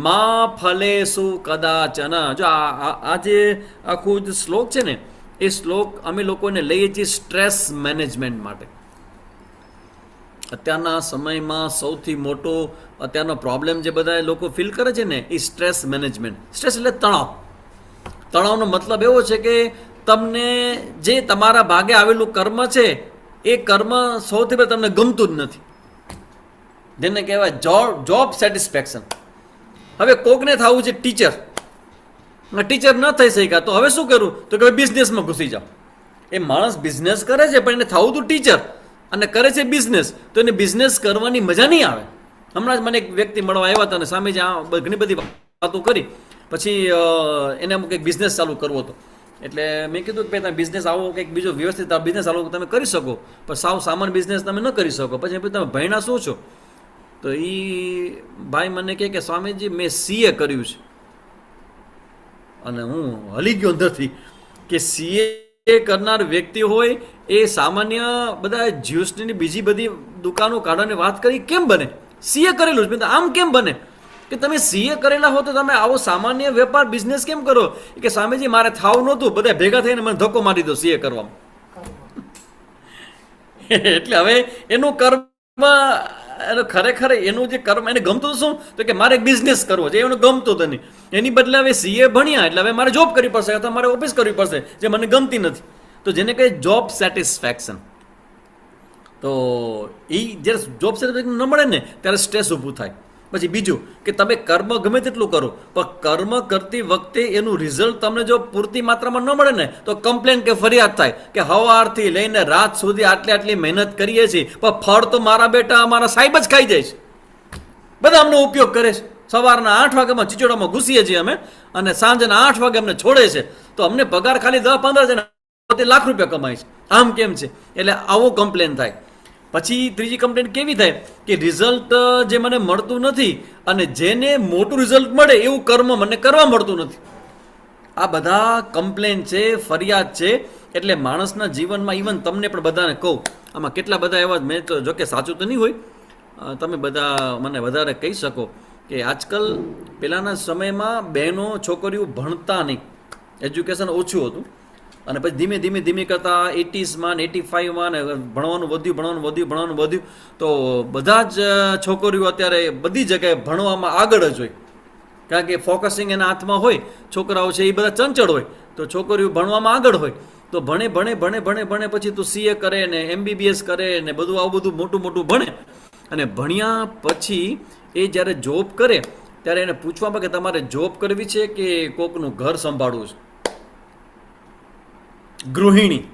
મા ફલેષુ કદાચન. જો આ જે આખું જે શ્લોક છે ને એ શ્લોક અમે લોકોને લઈએ છીએ સ્ટ્રેસ મેનેજમેન્ટ માટે. અત્યારના સમયમાં સૌથી મોટો અત્યારનો પ્રોબ્લેમ જે બધા લોકો ફીલ કરે છે ને એ સ્ટ્રેસ મેનેજમેન્ટ. સ્ટ્રેસ એટલે તણાવ. તણાવનો મતલબ એવો છે કે તમને જે તમારા ભાગે આવેલું કર્મ છે એ કર્મ સૌથી પહેલાં તમને ગમતું જ નથી, જેને કહેવાય જોબ સેટિસ્ફેક્શન. હવે કોકને થવું છે ટીચર, ટીચર ન થઈ શક્યા તો હવે શું કરું તો કે બિઝનેસમાં ઘૂસી જાઓ. એ માણસ બિઝનેસ કરે છે પણ એને થવું તું ટીચર અને કરે છે બિઝનેસ, તો એને બિઝનેસ કરવાની મજા નહીં આવે. હમણાં જ મને એક વ્યક્તિ મળવા આવ્યા હતા અને સામે જ ઘણી બધી વાતો કરી. પછી એને અમુક એક બિઝનેસ ચાલુ કરવો હતો. એટલે મેં કીધું કે તમે બિઝનેસ આવો કંઈક બીજો વ્યવસ્થિત બિઝનેસ ચાલુ તમે કરી શકો, પણ સાવ સામાન્ય બિઝનેસ તમે ન કરી શકો. પછી તમે ભણ્યા શું છો? તો એ ભાઈ મને કહે કે સ્વામીજી મેં CA કર્યું છે. અને હું હલી ગયો અંદરથી કે CA કરનાર વ્યક્તિ હોય એ સામાન્ય બધા જીએસટીની બીજી બધી દુકાનો કાઢવાની વાત કરી કેમ બને? CA કરેલું છે આમ કેમ બને? કે તમે CA કરેલા હો તો તમે આવો સામાન્ય વેપાર બિઝનેસ કેમ કરો? કે સ્વામીજી મારે થાવું નહોતું, બધા ભેગા થઈને મને ધક્કો મારી દો CA કરવામાં. એટલે હવે એનું કર્મ ખરેખર એનું જે કર્મ એને ગમતું શું તો કે મારે બિઝનેસ કરવો છે, એનું ગમતું તો નહીં. એની બદલે હવે CA ભણ્યા એટલે હવે મારે જોબ કરવી પડશે અથવા મારે ઓફિસ કરવી પડશે જે મને ગમતી નથી. તો જેને કહે જોબ સેટિસ્ફેક્શન. તો એ જ્યારે જોબ સેટિસ્ફેક્શન ન મળે ને ત્યારે સ્ટ્રેસ ઊભું થાય. પછી બીજું કે તમે કર્મ ગમે તેટલું કરો, પણ કર્મ કરતી વખતે એનું રિઝલ્ટ તમને જો પૂરતી માત્રામાં ન મળે ને તો કમ્પ્લેન કે ફરિયાદ થાય કે સવારથી લઈને રાત સુધી આટલી મહેનત કરીએ છીએ પણ ફળ તો મારા બેટા અમારા સાહેબ જ ખાઈ જાય છે. બધા અમને ઉપયોગ કરે છે. સવારના 8 વાગ્યામાં ચીચોડામાં ઘૂસીએ છીએ અમે અને સાંજના 8 વાગે અમને છોડે છે, તો અમને પગાર ખાલી 10-15 જણા પોતે લાખ રૂપિયા કમાય છે. આમ કેમ છે? એટલે આવો કમ્પ્લેન થાય. પછી ત્રીજી કમ્પ્લેન કેવી થાય કે રિઝલ્ટ જે મને મળતું નથી અને જેને મોટું રિઝલ્ટ મળે એવું કર્મ મને કરવા મળતું નથી. આ બધા કમ્પ્લેન છે, ફરિયાદ છે. એટલે માણસના જીવનમાં ઇવન તમને પણ બધાને કહું, આમાં કેટલા બધા એવા, મેં તો જોકે સાચું તો નહીં હોય, તમે બધા મને વધારે કહી શકો કે આજકાલ પહેલાંના સમયમાં બહેનો છોકરીઓ ભણતા નહીં, એજ્યુકેશન ઓછું હતું અને પછી ધીમે કરતાં 80s માં 85માં ને ભણવાનું વધ્યું તો બધા જ છોકરીઓ અત્યારે બધી જગ્યાએ ભણવામાં આગળ જ હોય. કારણ કે ફોકસિંગ એના હાથમાં હોય. છોકરાઓ છે એ બધા ચંચળ હોય, તો છોકરીઓ ભણવામાં આગળ હોય. તો ભણે પછી તો CA કરે ને MBBS કરે ને બધું આવું બધું મોટું ભણે અને ભણ્યા પછી એ જ્યારે જોબ કરે ત્યારે એને પૂછવામાં કે તમારે જોબ કરવી છે કે કોકનું ઘર સંભાળવું છે? ગૃહિણી,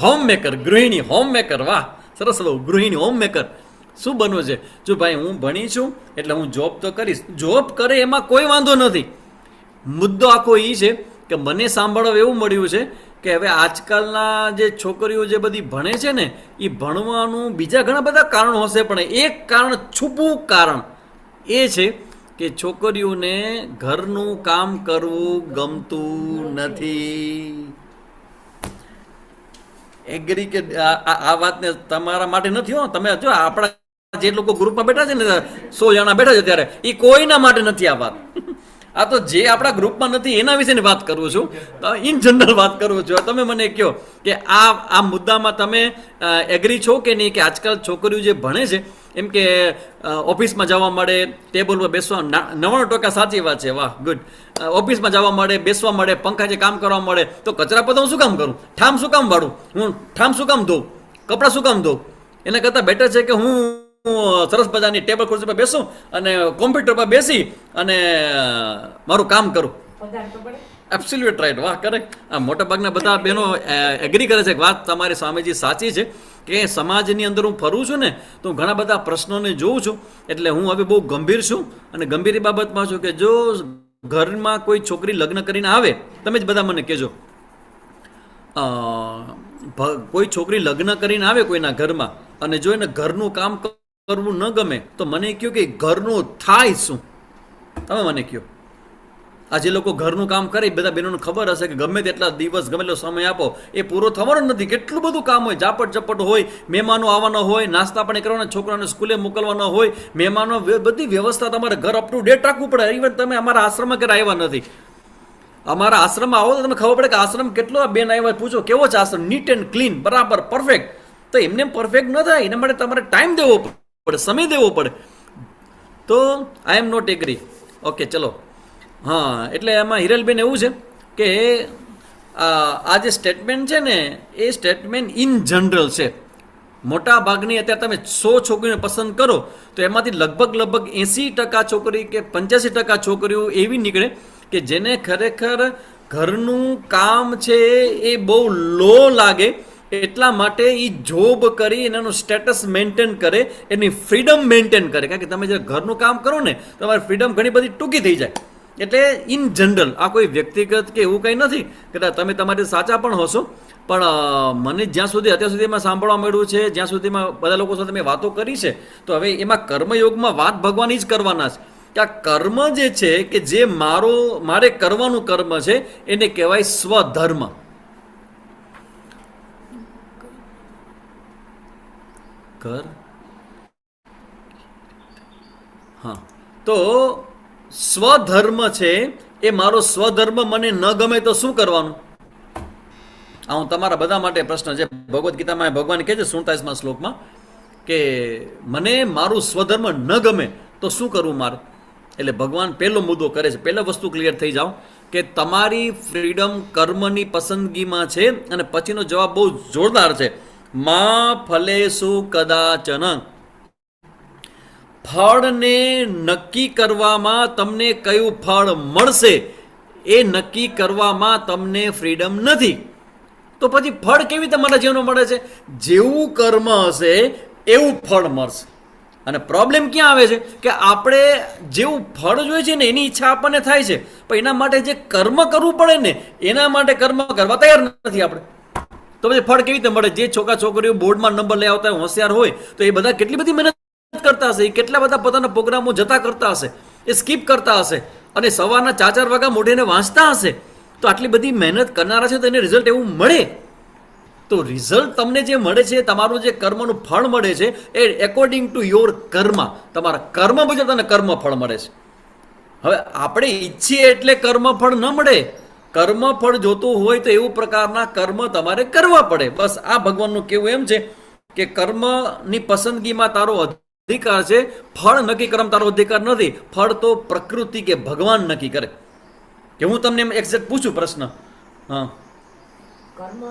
હોમમેકર, ગૃહિણી, હોમમેકર. વાહ, સરસ. ગૃહિણી, હોમમેકર શું બનવું છે? જો ભાઈ હું ભણી છું એટલે હું જોબ તો કરીશ. જોબ કરે એમાં કોઈ વાંધો નથી. મુદ્દો આખો એ છે કે મને સાંભળવા એવું મળ્યું છે કે હવે આજકાલના જે છોકરીઓ જે બધી ભણે છે ને એ ભણવાનું બીજા ઘણા બધા કારણો હશે, પણ એક કારણ, છુપું કારણ એ છે કે છોકરીઓને ઘરનું કામ કરવું ગમતું નથી. એગ્રી કે આ વાતને તમારા માટે નથી હો. તમે જો આપણા જે લોકો ગ્રુપમાં બેઠા છે ને 100 જણા બેઠા છે ત્યારે એ કોઈના માટે નથી આ વાત. આ તો જે આપણા ગ્રુપમાં નથી એના વિશેની વાત કરું છું, ઇન જનરલ વાત કરું છું. તમે મને કહો કે આ મુદ્દામાં તમે એગ્રી છો કે નહીં, કે આજકાલ છોકરીઓ જે ભણે છે એમ કે ઓફિસમાં જવા મળે, ટેબલ પર બેસવા, 99% સાચી વાત છે. વાહ, ગુડ. ઓફિસમાં જવા મળે, બેસવા મળે, પંખાચે કામ કરવા મળે, તો કચરા પોતા હું શું કામ કરું? ઠામ શું કામ વાળું? હું ઠામ શું કામ ધોઉં? કપડાં શું કામ ધોઉં? એના કરતાં બેટર છે કે હું સરસ મજાની ટેબલ ખુરશી પર બેસું અને કોમ્પ્યુટર પર બેસી અને મારું કામ કરું. Absolute right. વાહ, કરેક્ટ. આ મોટાભાગના બધા બહેનો એગ્રી કરે છે કે વાત તમારી સ્વામીજી સાચી છે કે સમાજની અંદર હું ફરું છું ને તો હું ઘણા બધા પ્રશ્નોને જોઉં છું. એટલે હું હવે બહુ ગંભીર છું અને ગંભીર બાબતમાં છું કે જો ઘરમાં કોઈ છોકરી લગ્ન કરીને આવે, તમે જ બધા મને કહેજો, કોઈ છોકરી લગ્ન કરીને આવે કોઈના ઘરમાં અને જો એને ઘરનું કામ કરવું ન ગમે તો મને કહો કે ઘરનું થાય શું? તમે મને કહો. આ જે લોકો ઘરનું કામ કરે બધા બહેનોને ખબર હશે કે ગમે તેટલા દિવસ, ગમે તેટલો સમય આપો એ પૂરો થવાનો નથી. કેટલું બધું કામ હોય, ઝાપટ હોય, મહેમાનો આવવાના હોય, નાસ્તા પાણી કરવાના, છોકરાને સ્કૂલે મોકલવાના હોય, મહેમાનો, બધી વ્યવસ્થા તમારે ઘર અપ ટુ ડેટ રાખવું પડે. ઇવન તમે અમારા આશ્રમમાં ક્યારે આવ્યા નથી. અમારા આશ્રમમાં આવો તો તમને ખબર પડે કે આશ્રમ કેટલો, બેન આવ્યા પૂછો કેવો છે આશ્રમ, નીટ એન્ડ ક્લીન, બરાબર, પરફેક્ટ. તો એમને પરફેક્ટ ન થાય, એના માટે તમારે ટાઈમ દેવો પડે, સમય દેવો પડે. તો આઈ એમ નોટ એગ્રી. ઓકે, ચલો. હા, એટલે એમાં હિરલબેન એવું છે કે આ જે સ્ટેટમેન્ટ છે ને એ સ્ટેટમેન્ટ ઇન જનરલ છે. મોટા ભાગની અત્યારે તમે 100 છોકરીઓને પસંદ કરો તો એમાંથી લગભગ 80% છોકરી કે 85% છોકરીઓ એવી નીકળે કે જેને ખરેખર ઘરનું કામ છે એ બહુ લો લાગે, એટલા માટે એ જોબ કરી એનું સ્ટેટસ મેન્ટેન કરે, એની ફ્રીડમ મેન્ટેન કરે. કારણ કે તમે જ્યારે ઘરનું કામ કરો ને તમારી ફ્રીડમ ઘણી બધી ટૂંકી થઈ જાય. એટલે ઇન જનરલ, આ કોઈ વ્યક્તિગત કે એવું કંઈ નથી. કદાચ તમે તમારી સાચા પણ હશો, પણ મને જ્યાં સુધી અત્યાર સુધી એમાં સાંભળવા મળ્યું છે, જ્યાં સુધીમાં બધા લોકો સાથે મેં વાતો કરી છે, તો હવે એમાં કર્મયોગમાં વાત ભગવાન જ કરવાના છે કે આ કર્મ જે છે કે જે મારે કરવાનું કર્મ છે એને કહેવાય સ્વધર્મ. હા, તો સ્વધર્મ છે એ મારો સ્વધર્મ મને ન ગમે તો શું કરવાનું? આ હું તમારા બધા માટે પ્રશ્ન છે. ભગવદ્ ગીતામાં ભગવાન કહે છે 47મા શ્લોકમાં કે મને મારું સ્વધર્મ ન ગમે તો શું કરવું મારે? એટલે ભગવાન પહેલો મુદ્દો કરે છે, પહેલા વસ્તુ ક્લિયર થઈ જાઓ કે તમારી ફ્રીડમ કર્મની પસંદગીમાં છે. અને પછીનો જવાબ બહુ જોરદાર છે. મા ફલેસુ કદાચન. ફળને નક્કી કરવામાં તમને કયું ફળ મળશે એ નક્કી કરવામાં તમને ફ્રીડમ નથી. તો પછી ફળ કેવી રીતે તમારા જીવનમાં મળે છે? જેવું કર્મ હશે એવું ફળ મળશે. અને પ્રોબ્લેમ ક્યાં આવે છે કે આપણે જેવું ફળ જોઈએ છે ને એની ઈચ્છા આપણને થાય છે, પણ એના માટે જે કર્મ કરવું પડે ને એના માટે કર્મ કરવા તૈયાર નથી આપણે. તો પછી ફળ કેવી રીતે મળે? જે છોકરીઓ બોર્ડમાં નંબર લઈ આવતા હોય, હોશિયાર હોય, તો એ બધા કેટલી બધી મહેનત કરતા હશે, એ કેટલા બધા પોતાના પ્રોગ્રામો જતા કરતા હશે, એ સ્કીપ કરતા હશે અને સવારના 4 વાગ્યા મોઢેને વાંચતા હશે. તો આટલી બધી મહેનત કરનારા છે તો એને રિઝલ્ટ એવું મળે. તો રિઝલ્ટ તમને જે મળે છે, તમારું જે કર્મનું ફળ મળે છે એ એકોર્ડિંગ ટુ યોર કર્મ, તમારા કર્મ મુજબ તમને કર્મ ફળ મળે છે. હવે આપણે ઈચ્છીએ એટલે કર્મ ફળ ન મળે. કર્મ ફળ જોતું હોય તો એવું પ્રકારના કર્મ તમારે કરવા પડે. બસ આ ભગવાનનું કહેવું એમ છે કે કર્મની પસંદગીમાં તારો અધિકાર છે, ફળ નક્કી કરવામાં તારો અધિકાર નથી. ફળ તો પ્રકૃતિ કે ભગવાન નક્કી કરે. કે હું તમને એક્ઝેક્ટ પૂછું પ્રશ્ન? હા, કર્મ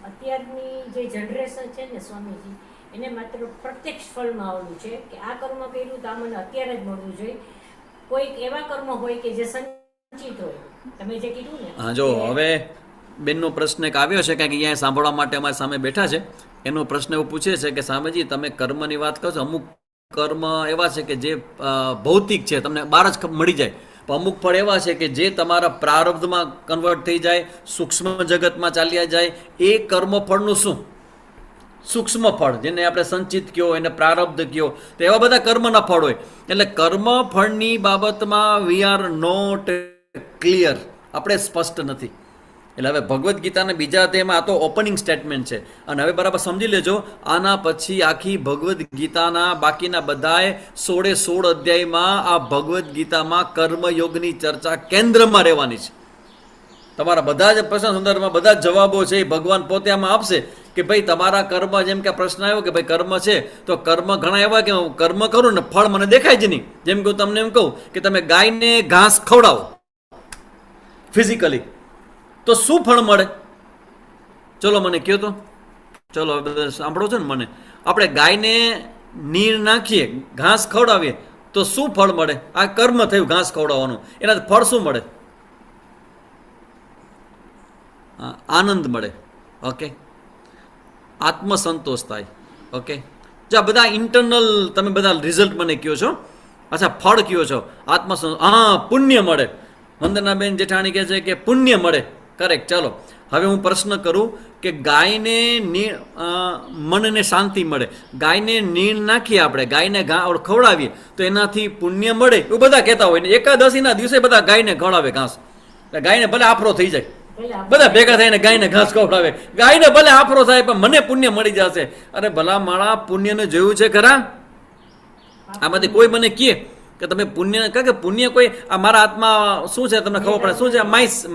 અત્યારની જે જનરેશન છે ને સ્વામીજી, એને માત્ર પ્રત્યક્ષ ફળમાં આવવું છે કે આ કર્મ કર્યું તો આ મને અત્યારે જ મળવું જોઈએ. કોઈક એવા કર્મ હોય કે જે સંચિત હોય, તમે જે કીધું ને. હા, જો હવે બેનનો પ્રશ્ન એક આવ્યો છે, કારણ કે અહીંયા સાંભળવા માટે અમારી સામે બેઠા છે. એનો પ્રશ્ન એવું પૂછે છે કે સ્વામીજી તમે કર્મની વાત કરો છો, અમુક કર્મ એવા છે કે જે ભૌતિક છે, તમને બહાર જ મળી જાય. પણ અમુક ફળ એવા છે કે જે તમારા પ્રારબ્ધમાં કન્વર્ટ થઈ જાય, સૂક્ષ્મ જગતમાં ચાલ્યા જાય. એ કર્મ ફળનું શું? સૂક્ષ્મ ફળ, જેને આપણે સંચિત કહો, એને પ્રારબ્ધ કહો, તો એવા બધા કર્મના ફળ હોય. એટલે કર્મ ફળની બાબતમાં વી આર નોટ ક્લિયર, આપણે સ્પષ્ટ નથી. એટલે હવે ભગવદ્ ગીતાના બીજા અધ્યાયમાં આ તો ઓપનિંગ સ્ટેટમેન્ટ છે. અને હવે બરાબર સમજી લેજો, આના પછી આખી ભગવદ્ ગીતાના બાકીના બધાએ 16 અધ્યાયમાં આ ભગવદ્ ગીતામાં કર્મયોગની ચર્ચા કેન્દ્રમાં રહેવાની છે. તમારા બધા જ પ્રશ્ન સંદર્ભમાં બધા જ જવાબો છે એ ભગવાન પોતે આમાં આપશે કે ભાઈ તમારા કર્મ, જેમ કે પ્રશ્ન આવ્યો કે ભાઈ કર્મ છે તો કર્મ ઘણા એવા કે હું કર્મ કરું ને ફળ મને દેખાય જ નહીં. જેમ કે હું તમને એમ કહું કે તમે ગાયને ઘાસ ખવડાવો ફિઝિકલી, તો શું ફળ મળે? ચલો મને કહો તો. ચલો બધા સાંભળો છો ને મને. આપણે ગાયને નીર નાખીએ, ઘાસ ખવડાવીએ તો શું ફળ મળે? આ કર્મ થયું ઘાસ ખવડાવવાનું. એનાથી ફળ શું મળે? આનંદ મળે. ઓકે, આત્મસંતોષ થાય. ઓકે, જો બધા ઇન્ટરનલ તમે બધા રિઝલ્ટ મને કહો છો. અચ્છા, ફળ કહો છો આત્મસંતોષ. હા, પુણ્ય મળે. વંદનાબેન જેઠાણી કહે છે કે પુણ્ય મળે. કરેક્ટ. ચાલો હવે હું પ્રશ્ન કરું કે ગાયને મનને શાંતિ મળે, ગાયને નીણ નાખીએ આપણે, ગાયને ખવડાવીએ તો એનાથી પુણ્ય મળે એવું બધા કહેતા હોય ને. એકાદશીના દિવસે બધા ગાયને ખવડાવે ઘાસ. ગાયને ભલે આફરો થઈ જાય, બધા ભેગા થઈને ગાયને ઘાસ ખવડાવે. ગાયને ભલે આફરો થાય પણ મને પુણ્ય મળી જશે. અરે ભલા માળા, પુણ્યને જોયું છે ખરા? આમાંથી કોઈ મને કહે કે તમે પુણ્ય, કારણ કે પુણ્ય કોઈ આ મારા હાથમાં શું છે તમને ખબર પડે? શું છે?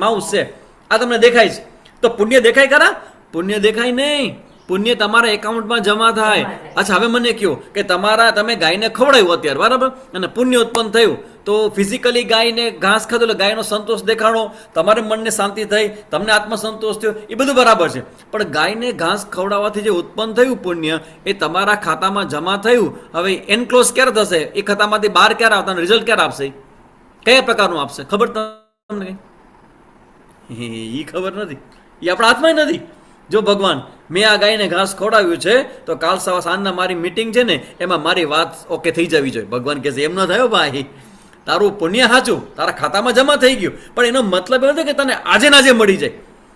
માઉસ છે, આ તમને દેખાય છે. તો પુણ્ય દેખાય ખરા? પુણ્ય દેખાય નહીં. પુણ્ય તમારા એકાઉન્ટમાં જમા થાય. અચ્છા, હવે મને કહો કે તમે ગાયને ખવડાવ્યું અત્યારે, બરાબર, અને પુણ્ય ઉત્પન્ન થયું, તો ફિઝિકલી ગાયને ઘાસ ખાધું એટલે ગાયનો સંતોષ દેખાડો, તમારે મનને શાંતિ થઈ, તમને આત્મસંતોષ થયો, એ બધું બરાબર છે. પણ ગાયને ઘાસ ખવડાવવાથી જે ઉત્પન્ન થયું પુણ્ય, એ તમારા ખાતામાં જમા થયું. હવે એનક્લોઝ ક્યારે થશે? એ ખાતામાંથી બહાર ક્યારે આવતા? રિઝલ્ટ ક્યારે આપશે? કયા પ્રકારનું આપશે? ખબર તમને? એ ખબર નથી. એ આપણા હાથમાં નથી. જો ભગવાન મેં આ ગાયને ઘાસ ખવડાવ્યું છે તો કાલ સાંજના મારી મીટિંગ છે ને એમાં મારી વાત ઓકે થઈ જવી જોઈએ. ભગવાન કહે છે એમ ન થયો ભાઈ, તારું પુણ્ય સાચું તારા ખાતામાં જમા થઈ ગયું, પણ એનો મતલબ એવો નથી કે તને આજે નાજે મળી જાય.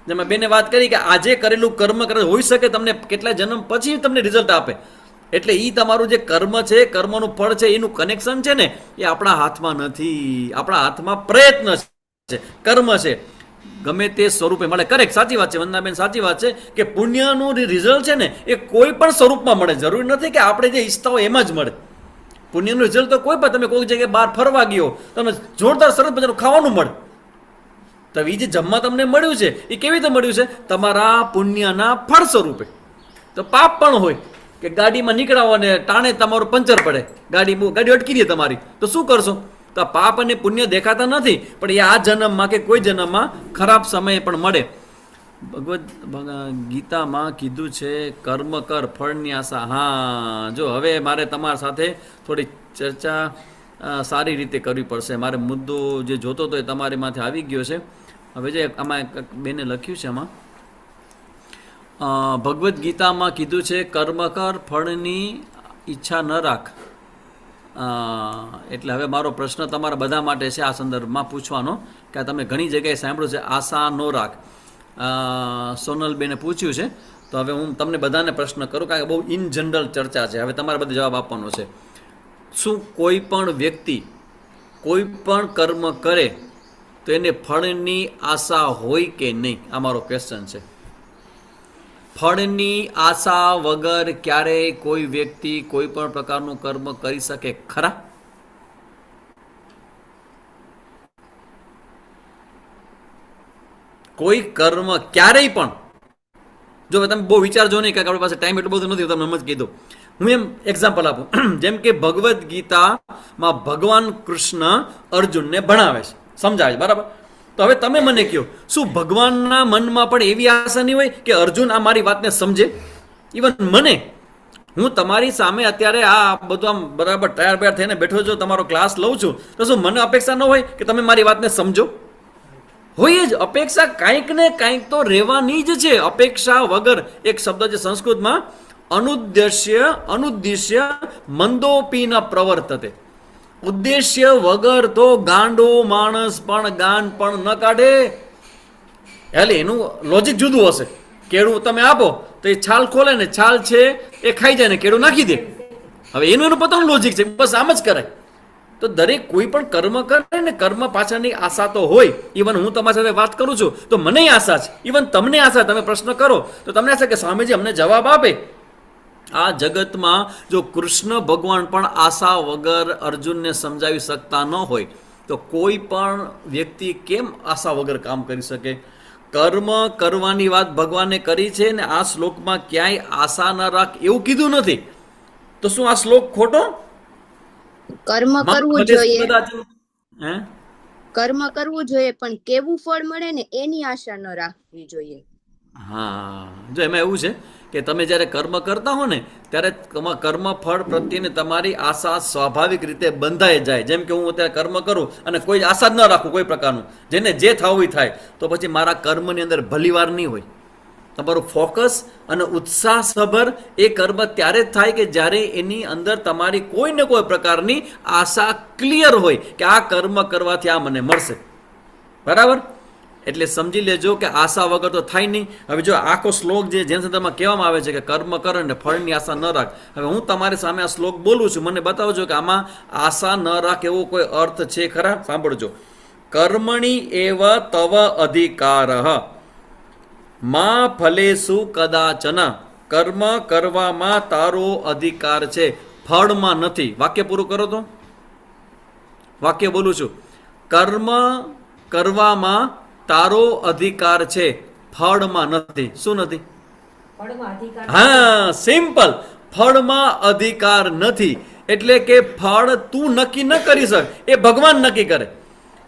જેમાં બેને વાત કરી કે આજે કરેલું કર્મ હોઈ શકે તમને કેટલા જન્મ પછી તમને રિઝલ્ટ આપે. એટલે એ તમારું જે કર્મ છે, કર્મનું ફળ છે, એનું કનેક્શન છે ને એ આપણા હાથમાં નથી. આપણા હાથમાં પ્રયત્ન છે, કર્મ છે, ગમે તે સ્વરૂપે મળે. કરેક્ટ, સાચી વાત છે વંદનાબેન, સાચી વાત છે કે પુણ્યનું રિઝલ્ટ છે ને એ કોઈ પણ સ્વરૂપમાં મળે. જરૂરી નથી કે આપણે જે ઈચ્છતા હોય એમાં જ મળે. પુણ્યનું રિઝલ્ટ તો કોઈ પણ, તમે કોઈ જગ્યાએ બહાર ફરવા ગયો, તમે જોરદાર સરસ મજાનું ખાવાનું મળે, તો એ જે જમવા તમને મળ્યું છે એ કેવી રીતે મળ્યું છે? તમારા પુણ્યના ફળ સ્વરૂપે. તો પાપ પણ હોય કે ગાડીમાં નીકળાવો અને ટાણે તમારું પંચર પડે, ગાડી અટકી દે તમારી, તો શું કરશો? તો પાપ અને પુણ્ય દેખાતા નથી, પણ એ આ જન્મમાં કે કોઈ જન્મમાં ખરાબ સમય પણ મળે. ગીતામાં કીધું છે કર્મ કર ફળની આશા. હા, જો હવે મારે તમારા સાથે થોડી ચર્ચા સારી રીતે કરવી પડશે. મારે મુદ્દો જે જોતો હતો એ તમારીમાંથી આવી ગયો છે. હવે જે આમાં બેને લખ્યું છે આમાં ભગવદ્ ગીતામાં કીધું છે કર્મ કર ફળની ઈચ્છા ન રાખ. એટલે હવે મારો પ્રશ્ન તમારા બધા માટે છે આ સંદર્ભમાં પૂછવાનો કે તમે ઘણી જગ્યાએ સાંભળ્યું છે આશા નો રાખ. સોનલબેને પૂછ્યું છે, તો હવે હું તમને બધાને પ્રશ્ન કરું કારણ કે બહુ ઇન જનરલ ચર્ચા છે. હવે તમારે બધે જવાબ આપવાનો છે. શું કોઈ પણ વ્યક્તિ કોઈ પણ કર્મ કરે તો એને ફળની આશા હોય કે નહીં? આ મારો ક્વેશ્ચન છે. ફળની આશા વગર ક્યારેય કોઈ વ્યક્તિ કોઈ પણ પ્રકારનું કર્મ કરી શકે ખરા? કોઈ કર્મ ક્યારેય પણ, જો તમે બહુ વિચારજો નહીં કારણ કે આપણી પાસે ટાઈમ એટલું બધું નથી, હું તમને એમ જ કીધું. હું એમ એક્ઝામ્પલ આપું, જેમ કે ભગવદ્ ગીતામાં ભગવાન કૃષ્ણ અર્જુનને ભણાવે છે, સમજાવે છે, બરાબર? તો હવે તમે મને કહો, શું ભગવાનના મનમાં પણ એવી આશા નહીં હોય કે અર્જુન આ મારી વાતને સમજે? ઇવન મને, હું તમારી સામે અત્યારે આ બધું આમ બરાબર તૈયાર બૈયાર થઈને બેઠો છું, તમારો ક્લાસ લઉં છું, તો શું મને અપેક્ષા ન હોય કે તમે મારી વાતને સમજો? હોય જ. અપેક્ષા કાંઈક ને કાંઈક તો રહેવાની જ છે. અપેક્ષા વગર, એક શબ્દ છે સંસ્કૃતમાં, અનુદ્દેશ્ય મંદોપી ન પ્રવર્તતે. ઉદ્દેશ્ય વગર તો ગાંડો માણસ પણ ગાન પણ ન કાઢે. એટલે એનું લોજિક જુદું હશે. કેળું તમે આપો તો એ છાલ ખોલે ને છાલ છે એ ખાઈ જાય ને કેળું નાખી દે. હવે એનું પોતાનું લોજિક છે, બસ આમ જ કરાય. તો દરેક કોઈ પણ કર્મ કરે ને કર્મ પાછળની આશા તો હોય. ઇવન હું તમારી સાથે વાત કરું છું તો મને આશા છે, ઇવન તમને આશા. તમે પ્રશ્ન કરો તો તમને આશા કે સ્વામીજી અમને જવાબ આપે. આ જગતમાં જો કૃષ્ણ ભગવાન પણ આશા વગર અર્જુનને સમજાવી શકતા ન હોય તો કોઈ પણ વ્યક્તિ કેમ આશા વગર કામ કરી શકે? કર્મ કરવાની વાત ભગવાને કરી છે ને આ શ્લોકમાં ક્યાંય આશા ન રાખ એવું કીધું નથી. તો શું આ શ્લોક ખોટો? કર્મ કરવું જોઈએ, હે? કર્મ કરવું જોઈએ, પણ કેવું ફળ મળે ને એની આશા ન રાખવી જોઈએ. હા, જો એમાં એવું છે કે તમે જ્યારે કર્મ કરતા હો ને ત્યારે કર્મ ફળ પ્રત્યેની તમારી આશા સ્વાભાવિક રીતે બંધાઈ જાય. જેમ કે હું અત્યારે કર્મ કરું અને કોઈ આશા જ ન રાખું કોઈ પ્રકારનું, જેને જે થવું એ થાય, તો પછી મારા કર્મની અંદર ભલીવાર નહીં હોય. તમારું ફોકસ અને ઉત્સાહસભર એ કર્મ ત્યારે જ થાય કે જ્યારે એની અંદર તમારી કોઈ ને કોઈ પ્રકારની આશા ક્લિયર હોય કે આ કર્મ કરવાથી આ મને મળશે. બરાબર? એટલે સમજી લેજો કે આશા વગર તો થાય નહીં. હવે જો આખો શ્લોક જે જેના સંદર્ભમાં કહેવામાં આવે છે કે કર્મ કર અને ફળની આશા ન રાખ. હવે હું તમારી સામે આ શ્લોક બોલું છું, મને બતાવજો કે આમાં આશા ન રાખ એવો કોઈ અર્થ છે ખરા? સાંભળજો. કર્મણી એવ તવ અધિકારઃ મા ફલેસુ કદાચન. કર્મ કરવામાં તારો અધિકાર છે, ફળમાં નથી. વાક્ય પૂરું કરો તો. વાક્ય બોલું છું. કર્મ કરવામાં તારો અધિકાર છે, ફળમાં નથી. શું નથી? ફળમાં અધિકાર. હા, સિમ્પલ. ફળમાં અધિકાર નથી. એટલે કે ફળ તું નક્કી ન કરી શક, એ ભગવાન નક્કી કરે.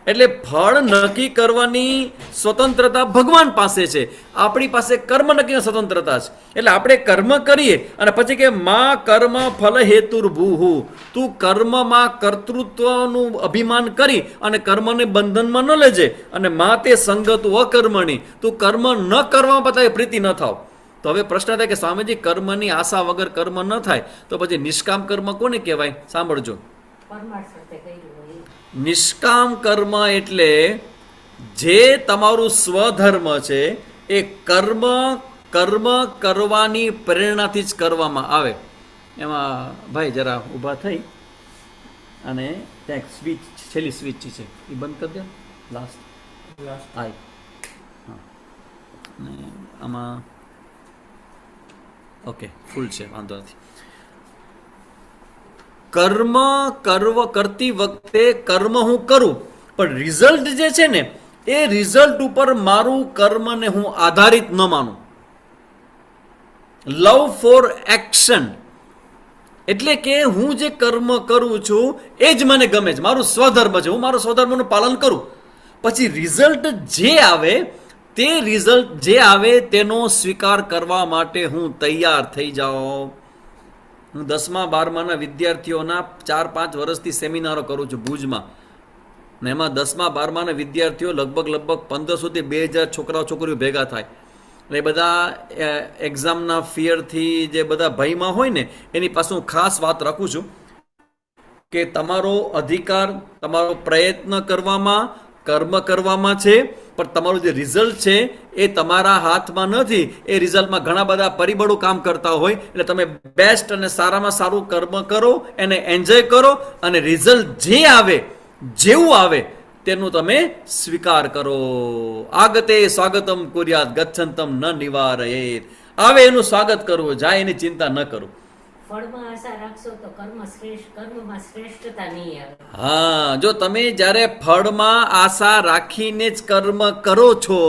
એટલે ફળ નક્કી કરવાની સ્વતંત્રતા ભગવાન પાસે છે, આપણી પાસે કર્મ નક્કીની સ્વતંત્રતા છે. એટલે આપણે કર્મ કરીએ અને પછી કે મા કર્મ ફલ હેતુર્ભૂહુ, તું કર્મમાં કર્તૃત્વનું અભિમાન કરી અને કર્મને બંધનમાં ન લેજે. અને મા તે સંગતું અકર્મણી, તું કર્મ ન કરવા બતાવે પ્રીતિ ન થાવ. તો હવે પ્રશ્ન થાય કે સ્વામીજી કર્મની આશા વગર કર્મ ન થાય તો પછી નિષ્કામ કર્મ કોને કહેવાય? સાંભળજો. પરમાર્થ સાથે કર્યું હોય એ. નિષ્કામ કર્મ એટલે જે તમારું સ્વધર્મ છે એ કર્મ કરવાની પ્રેરણાથી જ કરવામાં આવે. એમાં ભાઈ જરા ઊભા થઈ અને ત્યાં સ્વિચ, છેલ્લી સ્વિચ છે એ બંધ કરી દો. લાસ્ટ આઈ. હા, અને આમાં ઓકે ફૂલ છે, વાંધો નથી. કર્મ કરતી વખતે કર્મ હું કરું, પણ રિઝલ્ટ જે છે ને એ રિઝલ્ટ ઉપર મારું કર્મને હું આધારિત ન માનું. લવ ફોર એક્શન એટલે કે હું જે કર્મ કરું છું એ જ મને ગમે છે, મારું સ્વધર્મ છે, હું મારું સ્વધર્મનું પાલન કરું. પછી રિઝલ્ટ જે આવે તે રિઝલ્ટ જે આવે તેનો સ્વીકાર કરવા માટે હું તૈયાર થઈ જાઉં. હું 10મા 12માના વિદ્યાર્થીઓના 4-5 વર્ષથી સેમિનારો કરું છું ભુજમાં, ને એમાં 10મા 12માના વિદ્યાર્થીઓ લગભગ 1500 થી 2000 છોકરાઓ છોકરીઓ ભેગા થાય. એટલે એ બધા એક્ઝામના ફિયરથી જે બધા ભયમાં હોય ને એની પાસે હું ખાસ વાત રાખું છું કે તમારો અધિકાર તમારો પ્રયત્ન કરવામાં, કર્મ કરવામાં છે, પણ તમારું જે રિઝલ્ટ છે એ તમારા હાથમાં નથી. એ રિઝલ્ટમાં ઘણા બધા પરિબળો કામ કરતા હોય. એટલે તમે બેસ્ટ અને સારામાં સારું કર્મ કરો, એને એન્જોય કરો, અને રિઝલ્ટ જે આવે જેવું આવે તેનું તમે સ્વીકાર કરો. આગતે સ્વાગતમ કુર્યાત ગચ્છંતમ ન નિવારયેત. આવે એનું સ્વાગત કરવું, જાય એની ચિંતા ન કરો. ફળમાં આશા રાખશો તો કર્મમાં શ્રેષ્ઠતા નહીં આવે. હા, જો તમે જ્યારે ફળમાં આશા રાખીને જ કર્મ કરો છો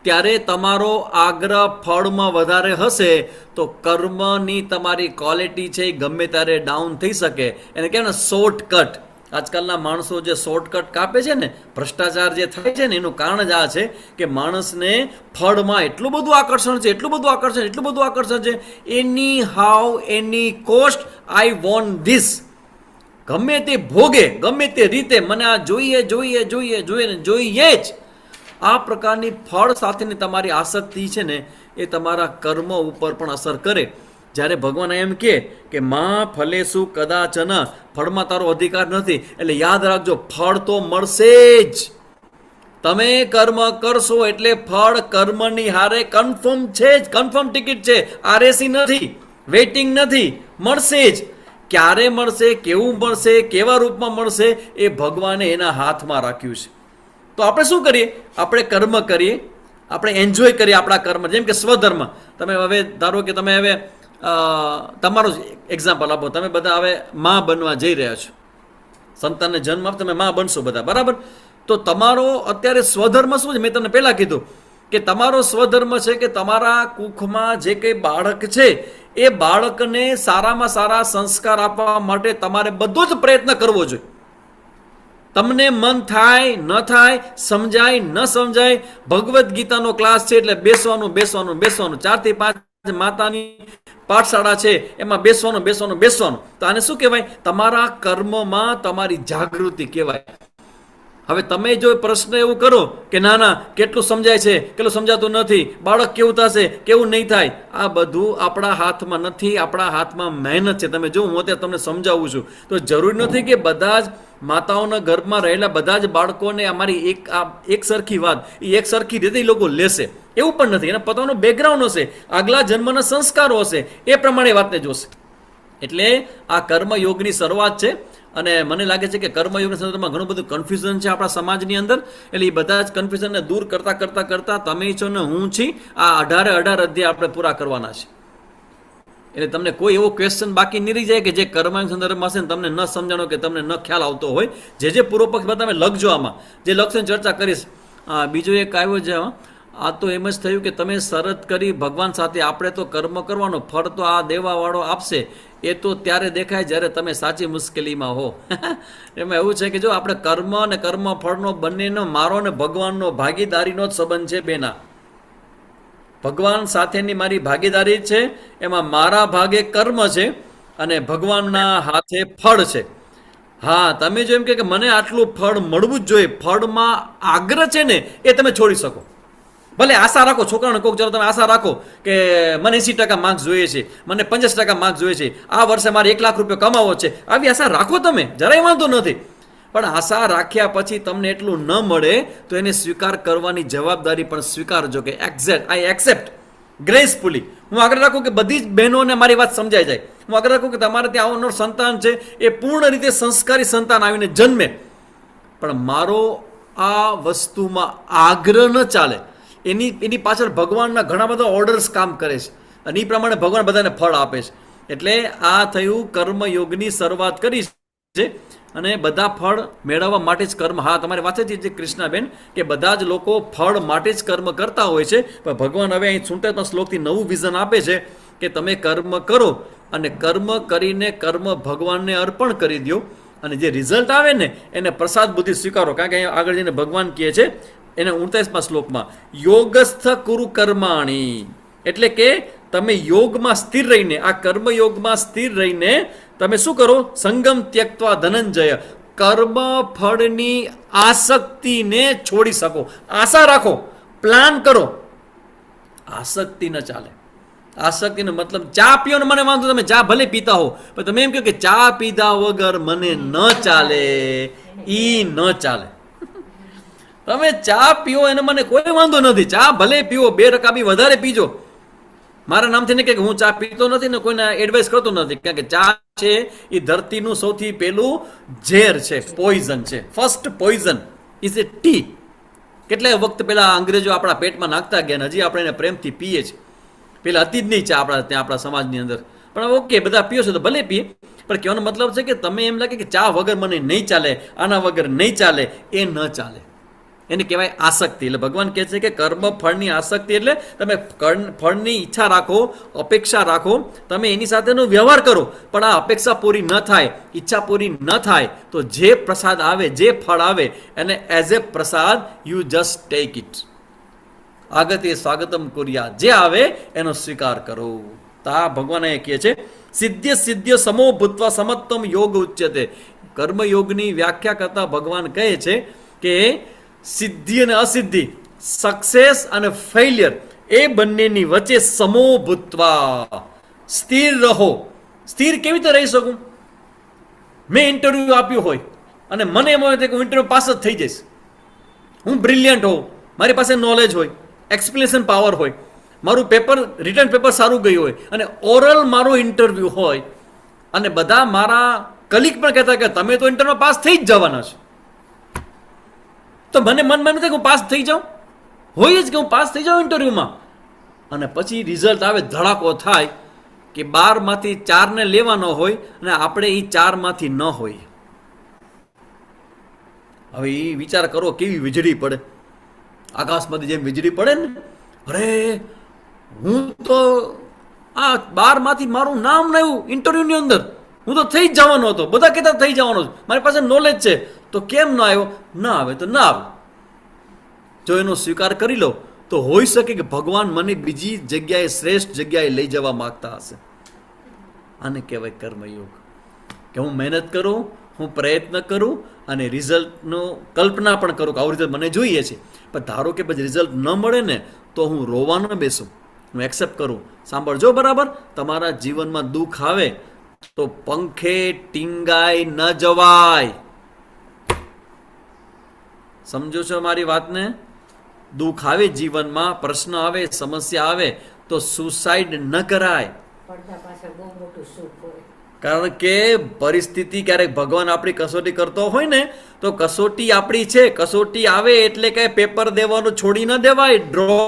ત્યારે તમારો આગ્રહ ફળમાં વધારે હશે તો કર્મની તમારી ક્વોલિટી છે એ ગમે ત્યારે ડાઉન થઈ શકે. એને કહેવાય ને શોર્ટકટ. આજકાલના માણસો જે શોર્ટકટ કાપે છે ને, ભ્રષ્ટાચાર જે થાય છે ને, એનું કારણ જ આ છે કે માણસને ફળમાં એટલું બધું આકર્ષણ છે, એટલું બધું આકર્ષણ છે, anyhow any cost I want this. ગમે તે ભોગે, ગમે તે રીતે મને આ જોઈએ જ. આ પ્રકારની ફળ સાથેની તમારી આસક્તિ છે ને એ તમારા કર્મ ઉપર પણ અસર કરે. જ્યારે ભગવાન એમ કે માં ફલેસુ કદાચન, ફળમાં તારો અધિકાર નથી, એટલે યાદ રાખજો ફળ તો મળશે જ. તમે કર્મ કરશો એટલે ફળ કર્મની હારે કન્ફર્મ છે જ, કન્ફર્મ ટિકિટ છે. આરએસી નથી, વેઇટિંગ નથી, મળશે જ. ક્યારે મળશે, કેવું મળશે, કેવા રૂપમાં મળશે એ ભગવાને એના હાથમાં રાખ્યું છે. તો આપણે શું કરીએ? આપણે કર્મ કરીએ, આપણે એન્જોય કરીએ આપણા કર્મ. જેમ કે સ્વધર્મ. તમે હવે ધારો કે તમે હવે તમારું એક્ઝામ્પલ આપો. તમે બધા હવે માં બનવા જઈ રહ્યા છો, સંતાનને જન્મ આપો, તમે માં બનશો બધા, બરાબર? તો તમારો અત્યારે સ્વધર્મ શું છે? મેં તમને પહેલાં કીધું કે તમારો સ્વધર્મ છે કે તમારા કુખમાં જે કંઈ બાળક છે એ બાળકને સારામાં સારા સંસ્કાર આપવા માટે તમારે બધો જ પ્રયત્ન કરવો જોઈએ. તમને મન થાય ન થાય, સમજાય ન સમજાય, ભગવદ્ ગીતાનો ક્લાસ છે એટલે બેસવાનું 4 થી 5 માતાની પાઠશાળા છે એમાં બેસવાનું. તો આને શું કહેવાય? તમારા કર્મમાં તમારી જાગૃતિ કહેવાય. હવે તમે જો પ્રશ્ન એવું કરો કે ના કેટલું સમજાય છે, કેટલું સમજાતું નથી, બાળક કેવું થશે, કેવું નહીં થાય, આ બધું આપણા હાથમાં નથી. આપણા હાથમાં મહેનત છે. તમે જો હું અત્યારે તમને સમજાવું છું તો જરૂરી નથી કે બધા જ માતાઓના ગર્ભમાં રહેલા બધા જ બાળકોને અમારી એક સરખી વાત એક સરખી રીતે એ લોકો લેશે, એવું પણ નથી. એના પોતાનો બેકગ્રાઉન્ડ હશે, આગલા જન્મના સંસ્કારો હશે, એ પ્રમાણે વાતને જોશે. એટલે આ કર્મયોગની શરૂઆત છે. અને મને લાગે છે કે કર્મયોગના સંદર્ભમાં ઘણું બધું કન્ફ્યુઝન છે આપણા સમાજની અંદર. એટલે એ બધા જ કન્ફ્યુઝનને દૂર કરતા તમે છો ને હું છી, આ 18 અધ્યાય આપણે પૂરા કરવાના છે. એટલે તમને કોઈ એવો ક્વેશ્ચન બાકી નહીં રહી જાય કે જે કર્મના સંદર્ભમાં હશે ને તમને ન સમજાણો કે તમને ન ખ્યાલ આવતો હોય. જે પૂર્વ પક્ષ બધા તમે લખજો, આમાં જે લખશો ચર્ચા કરીશ. બીજું એક આવ્યો છે, આ તો એમ જ થયું કે તમે શરત કરી ભગવાન સાથે આપણે તો કર્મ કરવાનો, ફળ તો આ દેવાવાળો આપશે. એ તો ત્યારે દેખાય જ્યારે તમે સાચી મુશ્કેલીમાં હો. એમાં એવું છે કે જો આપણે કર્મ અને કર્મ ફળનો બંનેનો મારો અને ભગવાનનો ભાગીદારીનો જ સંબંધ છે. બેના ભગવાન સાથેની મારી ભાગીદારી છે, એમાં મારા ભાગે કર્મ છે અને ભગવાનના હાથે ફળ છે. હા, તમે જો એમ કે મને આટલું ફળ મળવું જ જોઈએ, ફળમાં આગ્રહ છે ને એ તમે છોડી શકો. ભલે આશા રાખો, છોકરાને કહો ચાલો તમે આશા રાખો કે મને 80% માર્ક્સ જોઈએ છે, મને 50% માર્ક્સ જોઈએ છે, આ વર્ષે મારે 1 લાખ રૂપિયા કમાવો છે, આવી આશા રાખો તમે, જરાય વાંધો નથી. પણ આશા રાખ્યા પછી તમને એટલું ન મળે તો એને સ્વીકાર કરવાની જવાબદારી પણ સ્વીકારજો કે આઈ એક્સેપ્ટ ગ્રેસફુલી. હું આગ્રહ રાખું કે બધી જ બહેનોને મારી વાત સમજાઈ જાય. હું આગ્રહ રાખું કે તમારે ત્યાં આવનાર સંતાન છે એ પૂર્ણ રીતે સંસ્કારી સંતાન આવીને જન્મે, પણ મારો આ વસ્તુમાં આગ્રહ ન ચાલે. એની પાછળ ભગવાનના ઘણા બધા ઓર્ડર્સ કામ કરે છે અને એ પ્રમાણે ભગવાન બધાને ફળ આપે છે. એટલે આ થયું કર્મયોગની શરૂઆત કરી છે અને બધા ફળ મેળવવા માટે જ કર્મ. હા, તમારી વાત છે કૃષ્ણાબેન કે બધા જ લોકો ફળ માટે જ કર્મ કરતા હોય છે, પણ ભગવાન હવે અહીં 66 શ્લોકથી નવું વિઝન આપે છે કે તમે કર્મ કરો અને કર્મ કરીને કર્મ ભગવાનને અર્પણ કરી દો અને જે રિઝલ્ટ આવે ને એને પ્રસાદ બુદ્ધિ સ્વીકારો. કારણ કે અહીંયા આગળ જઈને ભગવાન કહે છે એના 39મા શ્લોકમાં યોગસ્થ કુરુ કર્માણી, એટલે કે તમે યોગમાં સ્થિર રહીને, આ કર્મયોગમાં સ્થિર રહીને તમે શું કરો? સંગમ ત્યક્ત્વા ધનંજય, કર્મ ફળની આસક્તિને છોડી શકો. આશા રાખો, પ્લાન કરો. આસક્તિ ન ચાલે. આસક્તિનો મતલબ ચા પીઓ ને મને વાંધો, તમે ચા ભલે પીતા હો, પણ તમે એમ કહો કે ચા પીધા વગર મને ન ચાલે, ઈ ન ચાલે. તમે ચા પીઓ એને મને કોઈ વાંધો નથી, ચા ભલે પીવો, 2 રકાબી વધારે પીજો. મારા નામથી ને કે હું ચા પીતો નથી ને કોઈને એડવાઇસ કરતો નથી, કારણ કે ચા છે એ ધરતીનું સૌથી પહેલું ઝેર છે, પોઈઝન છે. First poison is A T. કેટલાય વખત પહેલા અંગ્રેજો આપણા પેટમાં નાખતા ગયા, હજી આપણે એને પ્રેમથી પીએ છીએ. પેલા હતી જ નહીં ચા આપણા ત્યાં, આપણા સમાજની અંદર. પણ ઓકે, બધા પીઓ છો તો ભલે પીએ, પણ કહેવાનો મતલબ છે કે તમે એમ લાગે કે ચા વગર મને નહીં ચાલે, આના વગર નહીં ચાલે, એ ન ચાલે. એને કહેવાય આસક્તિ. એટલે ભગવાન કહે છે કે કર્મ ફળની આસક્તિ એટલે તમે ફળની ઈચ્છા રાખો, અપેક્ષા રાખો, તમે એની સાથેનો વ્યવહાર કરો, પણ આ અપેક્ષા પૂરી ન થાય, ઈચ્છા પૂરી ન થાય, તો જે પ્રસાદ આવે, જે ફળ આવે એને as a Prasad you just take it. આગતે સ્વાગતમ કુર્યા, જે આવે એનો સ્વીકાર કરો. તો આ ભગવાન એ કહે છે સિદ્ધ્ય સિદ્ધ્ય સમો ભૂત્વા સમત્વમ યોગ ઉચ્યતે. કર્મયોગની વ્યાખ્યા કરતા ભગવાન કહે છે કે સિદ્ધિ અને અસિદ્ધિ, સક્સેસ અને ફેલિયર, એ બંનેની વચ્ચે સમો ભૂત્વા, સ્થિર રહો. સ્થિર કેવી રીતે રહી શકું? મેં ઇન્ટરવ્યુ આપ્યું હોય અને મને એમ હોય કે હું ઇન્ટરવ્યુ પાસ જ થઈ જઈશ, હું બ્રિલિયન્ટ હોઉં, મારી પાસે નોલેજ હોય, એક્સપ્લેનેશન પાવર હોય, મારું પેપર, રિટર્ન પેપર સારું ગયું હોય, અને ઓરલ મારો ઇન્ટરવ્યુ હોય, અને બધા મારા કલીગ પણ કહેતા કે તમે તો ઇન્ટરવ્યુમાં પાસ થઈ જ જવાના છો, તો મને મનમાં નથી કે હું પાસ થઈ જાઉં, હોય જ કે હું પાસ થઈ જાઉં ઇન્ટરવ્યુમાં. અને પછી રિઝલ્ટ આવે, ધડાકો થાય કે 12માંથી 4 લેવાનો હોય અને આપણે એ 4માંથી ન હોય. હવે એ વિચાર કરો કેવી વીજળી પડે, આકાશમાંથી જેમ વીજળી પડે ને, અરે હું તો આ 12માંથી મારું નામ ન આવ્યું ઇન્ટરવ્યુની અંદર, હું તો થઈ જ જવાનો હતો, બધા કહેતા થઈ જવાનો છું, મારી પાસે નોલેજ છે, તો કેમ ના આવ્યો? ના આવે તો ના આવે. જો એનો સ્વીકાર કરી લો તો હોઈ શકે કે ભગવાન મને બીજી જગ્યાએ, શ્રેષ્ઠ જગ્યાએ લઈ જવા માંગતા હશે. આને કહેવાય કર્મયોગ. કે હું મહેનત કરું, હું પ્રયત્ન કરું અને રિઝલ્ટનો કલ્પના પણ કરું કે આવું રિઝલ્ટ મને જોઈએ છે, પણ ધારો કે પછી રિઝલ્ટ ન મળે ને તો હું રોવા ન બેસું, હું એક્સેપ્ટ કરું. સાંભળજો બરાબર, તમારા જીવનમાં દુઃખ આવે તો પંખે ટીંગાઈ ન જવાય. સમજો છો મારી વાતને? દુઃખ આવે જીવનમાં, પ્રશ્ન આવે, સમસ્યા આવે તો સુસાઇડ ન કરાય. પડદા પાછળ બહુ મોટું સુખ હોય. કારણ કે પરિસ્થિતિ ક્યારેક ભગવાન આપણી કસોટી કરતો હોય ને, તો કસોટી આપણી છે, કસોટી આવે એટલે કઈ પેપર દેવાનું છોડી ન દેવાય, ડ્રો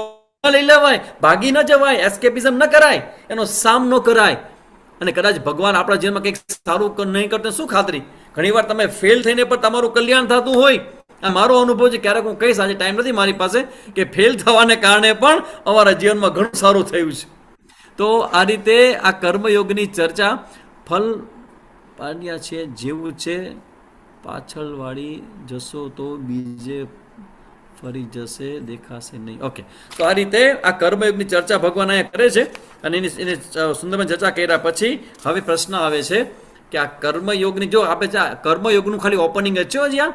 લઈ લેવાય, ભાગી ન જવાય, એસ્કેપિઝમ ન કરાય, એનો સામનો કરાય. અને કદાચ ભગવાન આપણા જીવનમાં કંઈક સારું નહીં કરતો શું ખાતરી? ઘણીવાર તમે ફેલ થઈને પણ તમારું કલ્યાણ થતું હોય. આ મારો અનુભવ છે, ક્યારેક હું કહીશ, આજે ટાઈમ નથી મારી પાસે, કે ફેલ થવાને કારણે પણ અમારા જીવનમાં ઘણું સારું થયું છે. તો આ રીતે આ કર્મયોગની ચર્ચા ફલ પાડ્યા છે, જેવું છે પાછળ વાળી જશો તો બીજે ફરી જશે, દેખાશે નહીં. ઓકે, તો આ રીતે આ કર્મયોગની ચર્ચા ભગવાન અહીંયા કરે છે. અને એની સુંદરમાં ચર્ચા કર્યા પછી હવે પ્રશ્ન આવે છે કે આ કર્મયોગની, જો આપણે કર્મયોગનું ખાલી ઓપનિંગ જ છે હજી, આ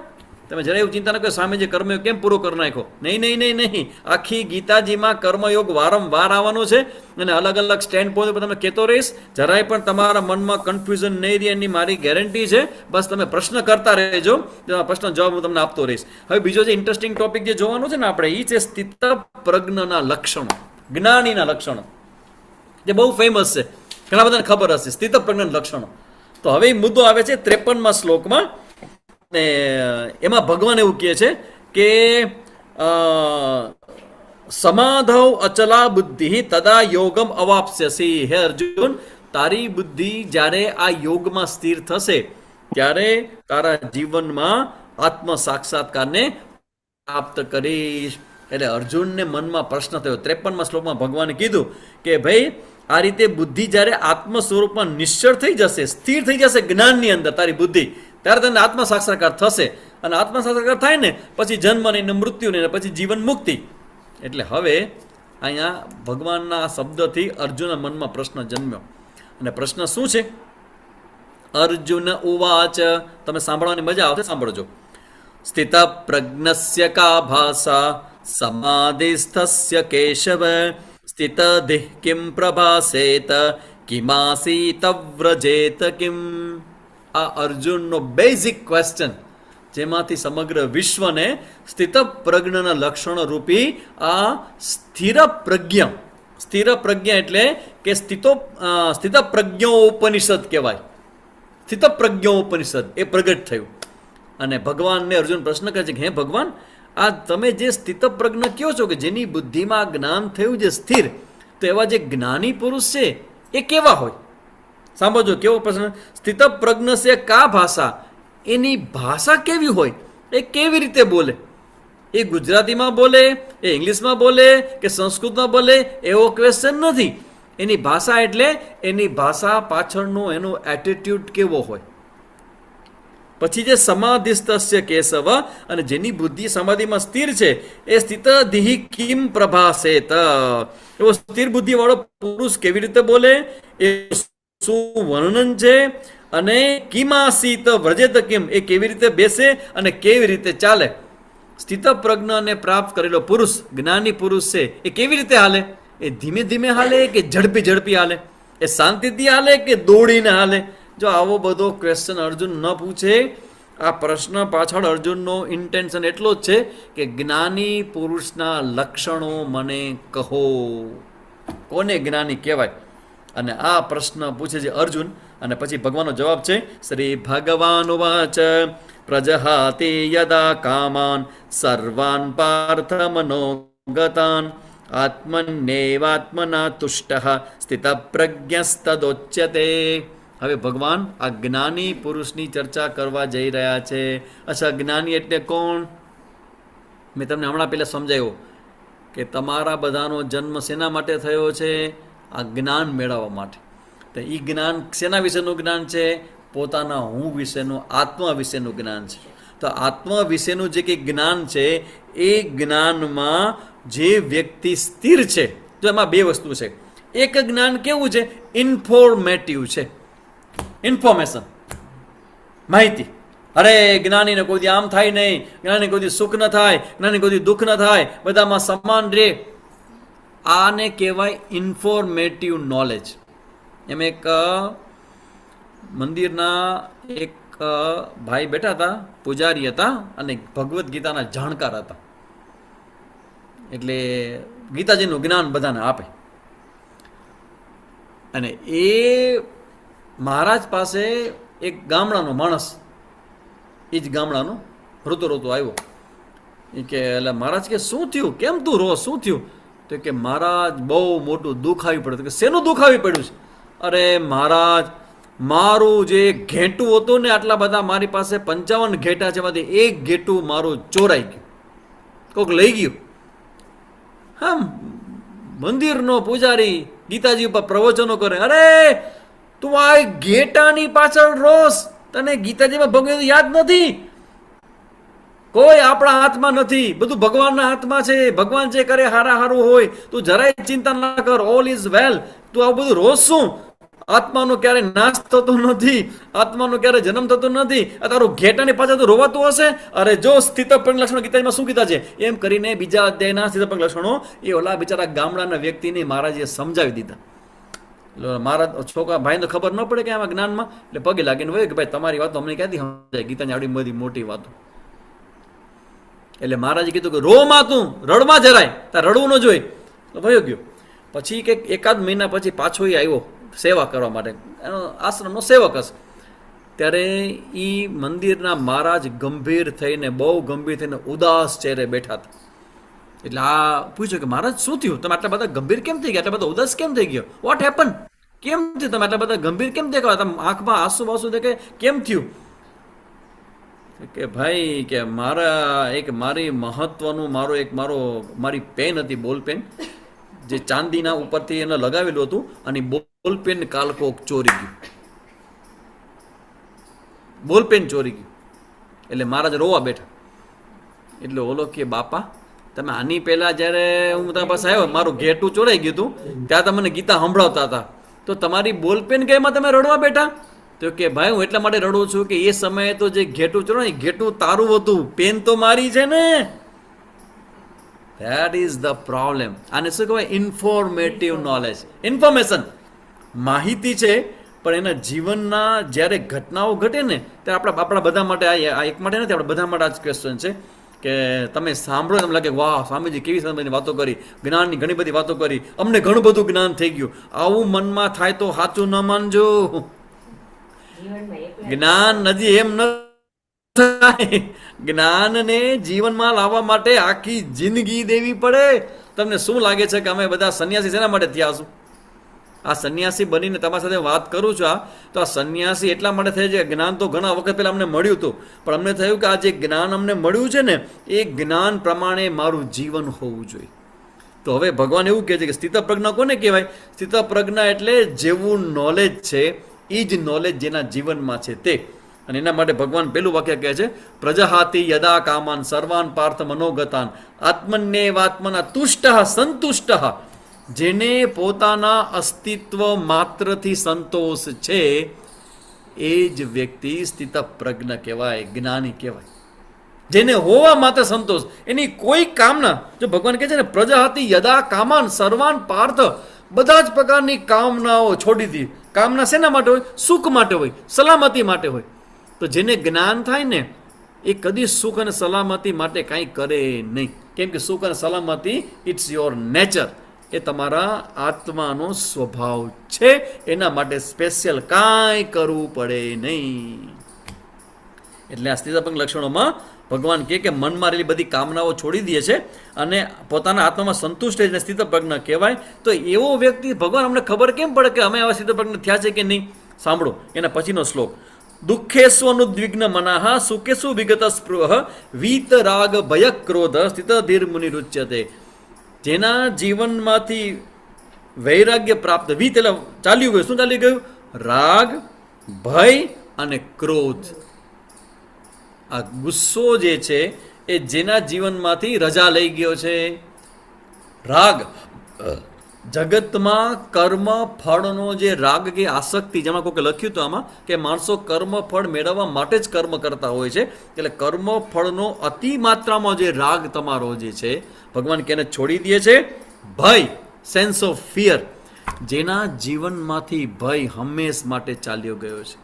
તમે જરા એવું ચિંતા ન કરો સ્વામીજી કર્મયોગ કેમ પૂરો કરી નાખો. નહીં નહીં નહીં નહીં, આખી ગીતાજીમાં કર્મયોગ વારંવાર આવવાનો છે અને અલગ અલગ સ્ટેન્ડ પોઈન્ટ પર તમને કહેતો રહીશ. જરાય પણ તમારા મનમાં કન્ફ્યુઝન નહીં રહે એની મારી ગેરંટી છે. બસ તમે પ્રશ્ન કરતા રહેજો, પ્રશ્ન જવાબ હું તમને આપતો રહીશ. હવે બીજો જે ઇન્ટરેસ્ટિંગ ટોપિક જે જોવાનું છે ને આપણે, એ છે સ્થિત પ્રજ્ઞના લક્ષણો, જ્ઞાનીના લક્ષણો, જે બહુ ફેમસ છે, ઘણા બધાને ખબર હશે સ્થિત પ્રજ્ઞાના લક્ષણો. તો હવે મુદ્દો આવે છે 53મા શ્લોકમાં, ને એમાં ભગવાન એવું કહે છે કે સમાધૌ અચલા બુદ્ધિ તદા યોગમ અવાપ્સ્યસી. હે અર્જુન, તારી બુદ્ધિ જ્યારે આ યોગમાં સ્થિર થશે ત્યારે તારા જીવનમાં આત્મ સાક્ષાત્કારને પ્રાપ્ત કરીશ. એટલે અર્જુનને મનમાં પ્રશ્ન થયો. 53મા શ્લોકમાં ભગવાને કીધું કે ભાઈ આ રીતે બુદ્ધિ જ્યારે આત્મ સ્વરૂપમાં નિશ્ચળ થઈ જશે, સ્થિર થઈ જશે જ્ઞાનની અંદર તારી બુદ્ધિ, ત્યારે તને આત્મ સાક્ષાત્કાર થશે. અને આત્મા સાક્ષાત્કાર થાય ને પછી જન્મ નહીં ને મૃત્યુ નહીં ને પછી જીવન મુક્તિ. એટલે હવે અહીંયા ભગવાનના શબ્દથી અર્જુનના મનમાં પ્રશ્ન જન્મ્યો. અને પ્રશ્ન શું છે? અર્જુન ઉવાચ, તમે સાંભળવાની મજા આવશે, સાંભળજો. સ્થિત પ્રજ્ઞસ્ય કા ભાષા સમાધિસ્થસ્ય કેશવ સ્થિત દિહ કિમ પ્રભાસેત કિમાસીત વ્રજેત કિમ. આ અર્જુનનો બેઝિક ક્વેશ્ચન, જેમાંથી સમગ્ર વિશ્વને સ્થિત પ્રજ્ઞના લક્ષણો રૂપી આ સ્થિર પ્રજ્ઞા એટલે કે સ્થિત પ્રજ્ઞોપનિષદ કહેવાય. સ્થિત પ્રજ્ઞોપનિષદ એ પ્રગટ થયું. અને ભગવાનને અર્જુન પ્રશ્ન કરે છે કે હે ભગવાન, આ તમે જે સ્થિત પ્રજ્ઞ કહો છો કે જેની બુદ્ધિમાં જ્ઞાન થયું જે સ્થિર, તો એવા જે જ્ઞાની પુરુષ છે એ કેવા હોય? સાંભળજો કેવો પ્રશ્ન. સ્થિત પ્રજ્ઞ છે કા ભાષા, એની ભાષા કેવી હોય, એ કેવી રીતે બોલે? એ ગુજરાતીમાં બોલે, એ ઇંગ્લિશમાં બોલે કે સંસ્કૃતમાં બોલે, એવો ક્વેશ્ચન નથી. એની ભાષા એટલે એની ભાષા પાછળનો એનો એટીટ્યુડ કેવો હોય. પછી જે સમાધિસ્તસ્ય કેશવ, અને જેની બુદ્ધિ સમાધિમાં સ્થિર છે એ સ્થિત દિહિ કિમ પ્રભાસેત, એવો સ્થિર બુદ્ધિ વાળો પુરુષ કેવી રીતે બોલે, એ શું વર્ણન છે, અને કિમાસીત વ્રજેત કિમ, એ કેવી રીતે બેસે અને કેવી રીતે ચાલે. સ્થિત પ્રજ્ઞાને પ્રાપ્ત કરેલો પુરુષ, જ્ઞાની પુરુષ છે, એ કેવી રીતે હાલે? એ ધીમે ધીમે હાલે કે ઝડપી હાલે? એ શાંતિથી હાલે કે દોડીને હાલે? જો આવો બધો ક્વેશ્ચન અર્જુન ન પૂછે, આ પ્રશ્ન પાછળ અર્જુનનો ઇન્ટેન્શન એટલો જ છે કે જ્ઞાની પુરુષના લક્ષણો મને કહો, કોને જ્ઞાની કહેવાય? અને આ પ્રશ્ન પૂછે છે અર્જુન. અને પછી ભગવાનનો જવાબ છે, શ્રી ભગવાન વાચ પ્રજહાતિ યદા કામાન સર્વાન પાર્થ મનોગતાન આત્મન્યેવાત્મના તુષ્ટઃ સ્થિત પ્રજ્ઞસ્તદોચ્યતે. હવે ભગવાન આ જ્ઞાની પુરુષની ચર્ચા કરવા જઈ રહ્યા છે. અચ્છા, જ્ઞાની એટલે કોણ? મેં તમને હમણાં પહેલાં સમજાવ્યું કે તમારા બધાનો જન્મ શેના માટે થયો છે? આ જ્ઞાન મેળવવા માટે. તો એ જ્ઞાન શેના વિશેનું જ્ઞાન છે? પોતાના હું વિશેનું, આત્મા વિશેનું જ્ઞાન છે. તો આત્મા વિશેનું જે કંઈ જ્ઞાન છે એ જ્ઞાનમાં જે વ્યક્તિ સ્થિર છે, તો એમાં બે વસ્તુ છે. એક જ્ઞાન કેવું છે? ઇન્ફોર્મેટિવ છે, ઇન્ફોર્મેશન, માહિતી. અરે જ્ઞાનીને કોઈ દી આમ થાય નહીં, જ્ઞાની કોઈ દી સુખ ન થાય, જ્ઞાની કોઈ દી દુઃખ ન થાય, બધામાં સમાન રહે. આને કહેવાય ઇન્ફોર્મેટિવ નોલેજ. એમ એક મંદિરના એક ભાઈ બેઠા હતા, પૂજારી હતા અને ભગવદ્ ગીતાના જાણકાર હતા. એટલે ગીતાજીનું જ્ઞાન બધાને આપે. અને એ મહારાજ પાસે એક ગામડાનો માણસ, એ જ ગામડાનો રોતો આવ્યો. એ કે એટલે મહારાજ કે શું થયું, કેમ તું રો, શું થયું? તો કે મહારાજ બહુ મોટું દુઃખ આવી પડ્યું. કે શેનું દુઃખ આવી પડ્યું છે? અરે મહારાજ, મારું જે ઘેટું હતું ને, આટલા બધા મારી પાસે 55 ઘેટા છે, એમાંથી એક ઘેટું મારું ચોરાઈ ગયું, કોઈક લઈ ગયું. હા, મંદિરનો પૂજારી ગીતાજી ઉપર પ્રવચનો કરે. અરે તું આ ઘેટાની પાછળ રોસ, તને ગીતાજીમાં ભગવાન યાદ નથી? કોઈ આપણા હાથમાં નથી, બધું ભગવાનના હાથમાં છે. ભગવાન જે કરે હારું હોય. તું જરાય ચિંતા ના કર, ઓલ ઇઝ વેલ. તું આવું બધું રોજ શું? આત્માનો ક્યારે નાશ થતો નથી, આત્માનો ક્યારે જન્મ થતો નથી. આ તારું ઘેટાની પાછળ તો રોવાતું હશે. અરે જો સ્થિતપ્રજ્ઞ લક્ષણો ગીતામાં શું કીધા છે એમ કરીને બીજા અધ્યાયના સ્થિતપ્રજ્ઞ લક્ષણો એ ઓલા બિચારા ગામડાના વ્યક્તિને મહારાજે સમજાવી દીધા. મારા છોકરા ભાઈને ખબર ન પડે કે આમાં જ્ઞાનમાં, એટલે પગે લાગીને હોય કે ભાઈ તમારી વાતો અમને ક્યાંથી સમજાય, ગીતાની આવડી બધી મોટી વાતો. એટલે મહારાજે કીધું કે રોમાં તું રડમાં જરાય, તાર રડવું ન જોઈ. તો ભયો ગયો. પછી કંઈક એકાદ મહિના પછી પાછો એ આવ્યો સેવા કરવા માટે, એનો આશ્રમનો સેવક હશે. ત્યારે એ મંદિરના મહારાજ ગંભીર થઈને, બહુ ગંભીર થઈને ઉદાસ ચહેરે બેઠા હતા. એટલે આ પૂછ્યું કે મહારાજ શું થયું, તમે આટલા બધા ગંભીર કેમ થઈ ગયા, આટલા બધા ઉદાસ કેમ થઈ ગયો, વોટ હેપન, કેમ થયું, તમે આટલા બધા ગંભીર કેમ દેખાવ, તમે આંખમાં આંસુ બાસુ દેખાય, કેમ થયું? કે ભાઈ કે મારી મહત્વનું મારી પેન હતી, બોલ પેન, જે ચાંદીના ઉપરથી એને લગાવેલું હતું, અને બોલ પેન કાલ કોક ચોરી ગયું, બોલ પેન ચોરી ગયું. એટલે મહારાજ રોવા બેઠા. એટલે ઓલો કે બાપા તમે આની પહેલાં જ્યારે હું તમારી પાસે આવ્યો મારું ઘેટું ચોરાઈ ગયું હતું ત્યાં તમે મને ગીતા સંભળાવતા હતા, તો તમારી બોલપેન કઈમાં તમે રડવા બેઠા? તો કે ભાઈ હું એટલા માટે રડું છું કે એ સમયે તો જે ઘેટું ચોરાય ઘેટું તારું હતું, પેન તો મારી છે ને. That is the problem. આને શું કહેવાય? Informative knowledge. ઇન્ફોર્મેશન માહિતી છે, પણ એના જીવનના જ્યારે ઘટનાઓ ઘટે ને ત્યારે આપણા બધા માટે આ એક માટે નથી, આપણા બધા માટે આ જ ક્વેશ્ચન છે કે તમે સાંભળો એમ લાગે વાહ સ્વામીજી કેવી સરસ બધી વાતો કરી, જ્ઞાનની ઘણી બધી વાતો કરી, અમને ઘણું બધું જ્ઞાન થઈ ગયું. આવું મનમાં થાય તો સાચું ન માનજો. જીવનમાં એકલા જ્ઞાન નથી એમ ન થાય. જ્ઞાનને જીવનમાં લાવવા માટે આખી જિંદગી દેવી પડે. તમને શું લાગે છે કે અમે બધા સંન્યાસી શેના માટે થયા છું? આ સંન્યાસી બનીને તમારી સાથે વાત કરું છું તો આ સંન્યાસી એટલા માટે થાય છે. જ્ઞાન તો ઘણા વખત પહેલાં અમને મળ્યું હતું, પણ અમને થયું કે આ જે જ્ઞાન અમને મળ્યું છે ને એ જ્ઞાન પ્રમાણે મારું જીવન હોવું જોઈએ. તો હવે ભગવાન એવું કહે છે કે સ્થિતપ્રજ્ઞ કોને કહેવાય? સ્થિતપ્રજ્ઞ એટલે જેવું નોલેજ છે એ જ નોલેજ જેના જીવનમાં છે તે. અને એના માટે ભગવાન પેલું વાક્ય કહે છે પ્રજહાતિ યદા કામાન સર્વાન પાર્થ મનોગતાન આત્મન્યેવાત્મના તુષ્ટ સંતુષ્ટ. જેને પોતાના અસ્તિત્વ માત્રથી સંતોષ છે એ જ વ્યક્તિ સ્થિતપ્રજ્ઞ કહેવાય, જ્ઞાની કહેવાય. જેને હોવા માત્ર સંતોષ, એની કોઈ કામના, જો ભગવાન કહે છે ને પ્રજાતિ યદા કામાન સર્વાન પાર્થ, બધા જ પ્રકારની કામનાઓ છોડી દી. કામના શેના માટે હોય? સુખ માટે હોય, સલામતી માટે હોય. તો જેને જ્ઞાન થાય ને એ કદી સુખ અને સલામતી માટે કાંઈ કરે નહીં. કેમ કે સુખ અને સલામતી ઇટ્સ યોર નેચર, એ તમારા આત્માનો સ્વભાવ છે. એના માટે સ્પેશિયલ કાંઈ કરવું પડે નહીં. એટલે આ સ્થિતપ્રજ્ઞ લક્ષણોમાં ભગવાન કહે કે મનમાં રહેલી બધી કામનાઓ છોડી દે છે અને પોતાના આત્મામાં સંતુષ્ટ રહીને સ્થિતપ્રજ્ઞ કહેવાય. તો એવો વ્યક્તિ, ભગવાન અમને ખબર કેમ પડે કે અમે આવા સ્થિતપ્રજ્ઞ થયા છે કે નહીં? સાંભળો એના પછીનો શ્લોક. દુઃખેશુ અનુદ્વિગ્ન મનઃ સુખેશુ વિગત સ્પૃહ વીત રાગ ભય ક્રોધ સ્થિત ધીર મુનિરુચ્યતે. જેના જીવનમાંથી વૈરાગ્ય પ્રાપ્ત, વીત એટલે ચાલ્યું ગયું. શું ચાલ્યું ગયું? રાગ, ભય અને ક્રોધ. આ ગુસ્સો જે છે એ જેના જીવનમાંથી રજા લઈ ગયો છે. રાગ જગતમાં કર્મ ફળનો જે રાગ કે આસક્તિ, જેમાં કોઈકે લખ્યું હતું આમાં કે માણસો કર્મ ફળ મેળવવા માટે જ કર્મ કરતા હોય છે. એટલે કર્મ ફળનો અતિ માત્રામાં જે રાગ તમારો જે છે ભગવાન કેને છોડી દે છે? ભય, સેન્સ ઓફ ફિયર. જેના જીવનમાંથી ભય હંમેશ માટે ચાલ્યો ગયો છે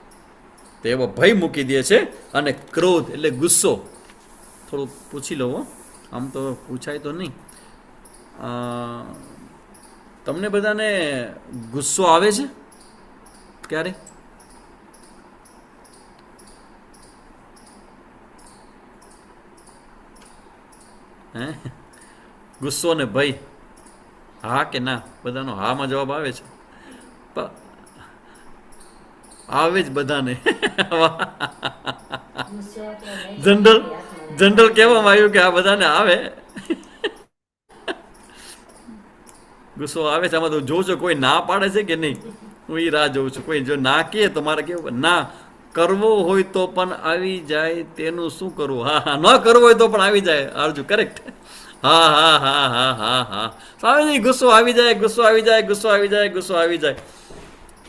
તે એવો ભય મૂકી દે છે. અને ક્રોધ એટલે ગુસ્સો. થોડું પૂછી લો, આમ તો પૂછાય તો નહીં. તમને બધાને ગુસ્સો આવે છે ક્યારે? હે? ગુસ્સો ને ભય, હા કે ના? બધાનો હામાં જવાબ આવે છે. આવે જ બધાને. જનરલ કહેવામાં આવ્યું કે આ બધાને આવે. ગુસ્સો આવે છે. આમાં તો જોઉં છું કોઈ ના પાડે છે કે નહીં, હું એ રાહ જોઉં છું. કોઈ જો ના કહે તો મારે કેવું, ના કરવો હોય તો પણ આવી જાય, તેનું શું કરવું? હા હા, ન કરવો હોય તો પણ આવી જાય. આરજુ કરેક્ટ. હા હા હા હા હા હા, આવી જાય. ગુસ્સો આવી જાય, ગુસ્સો આવી જાય, ગુસ્સો આવી જાય, ગુસ્સો આવી જાય.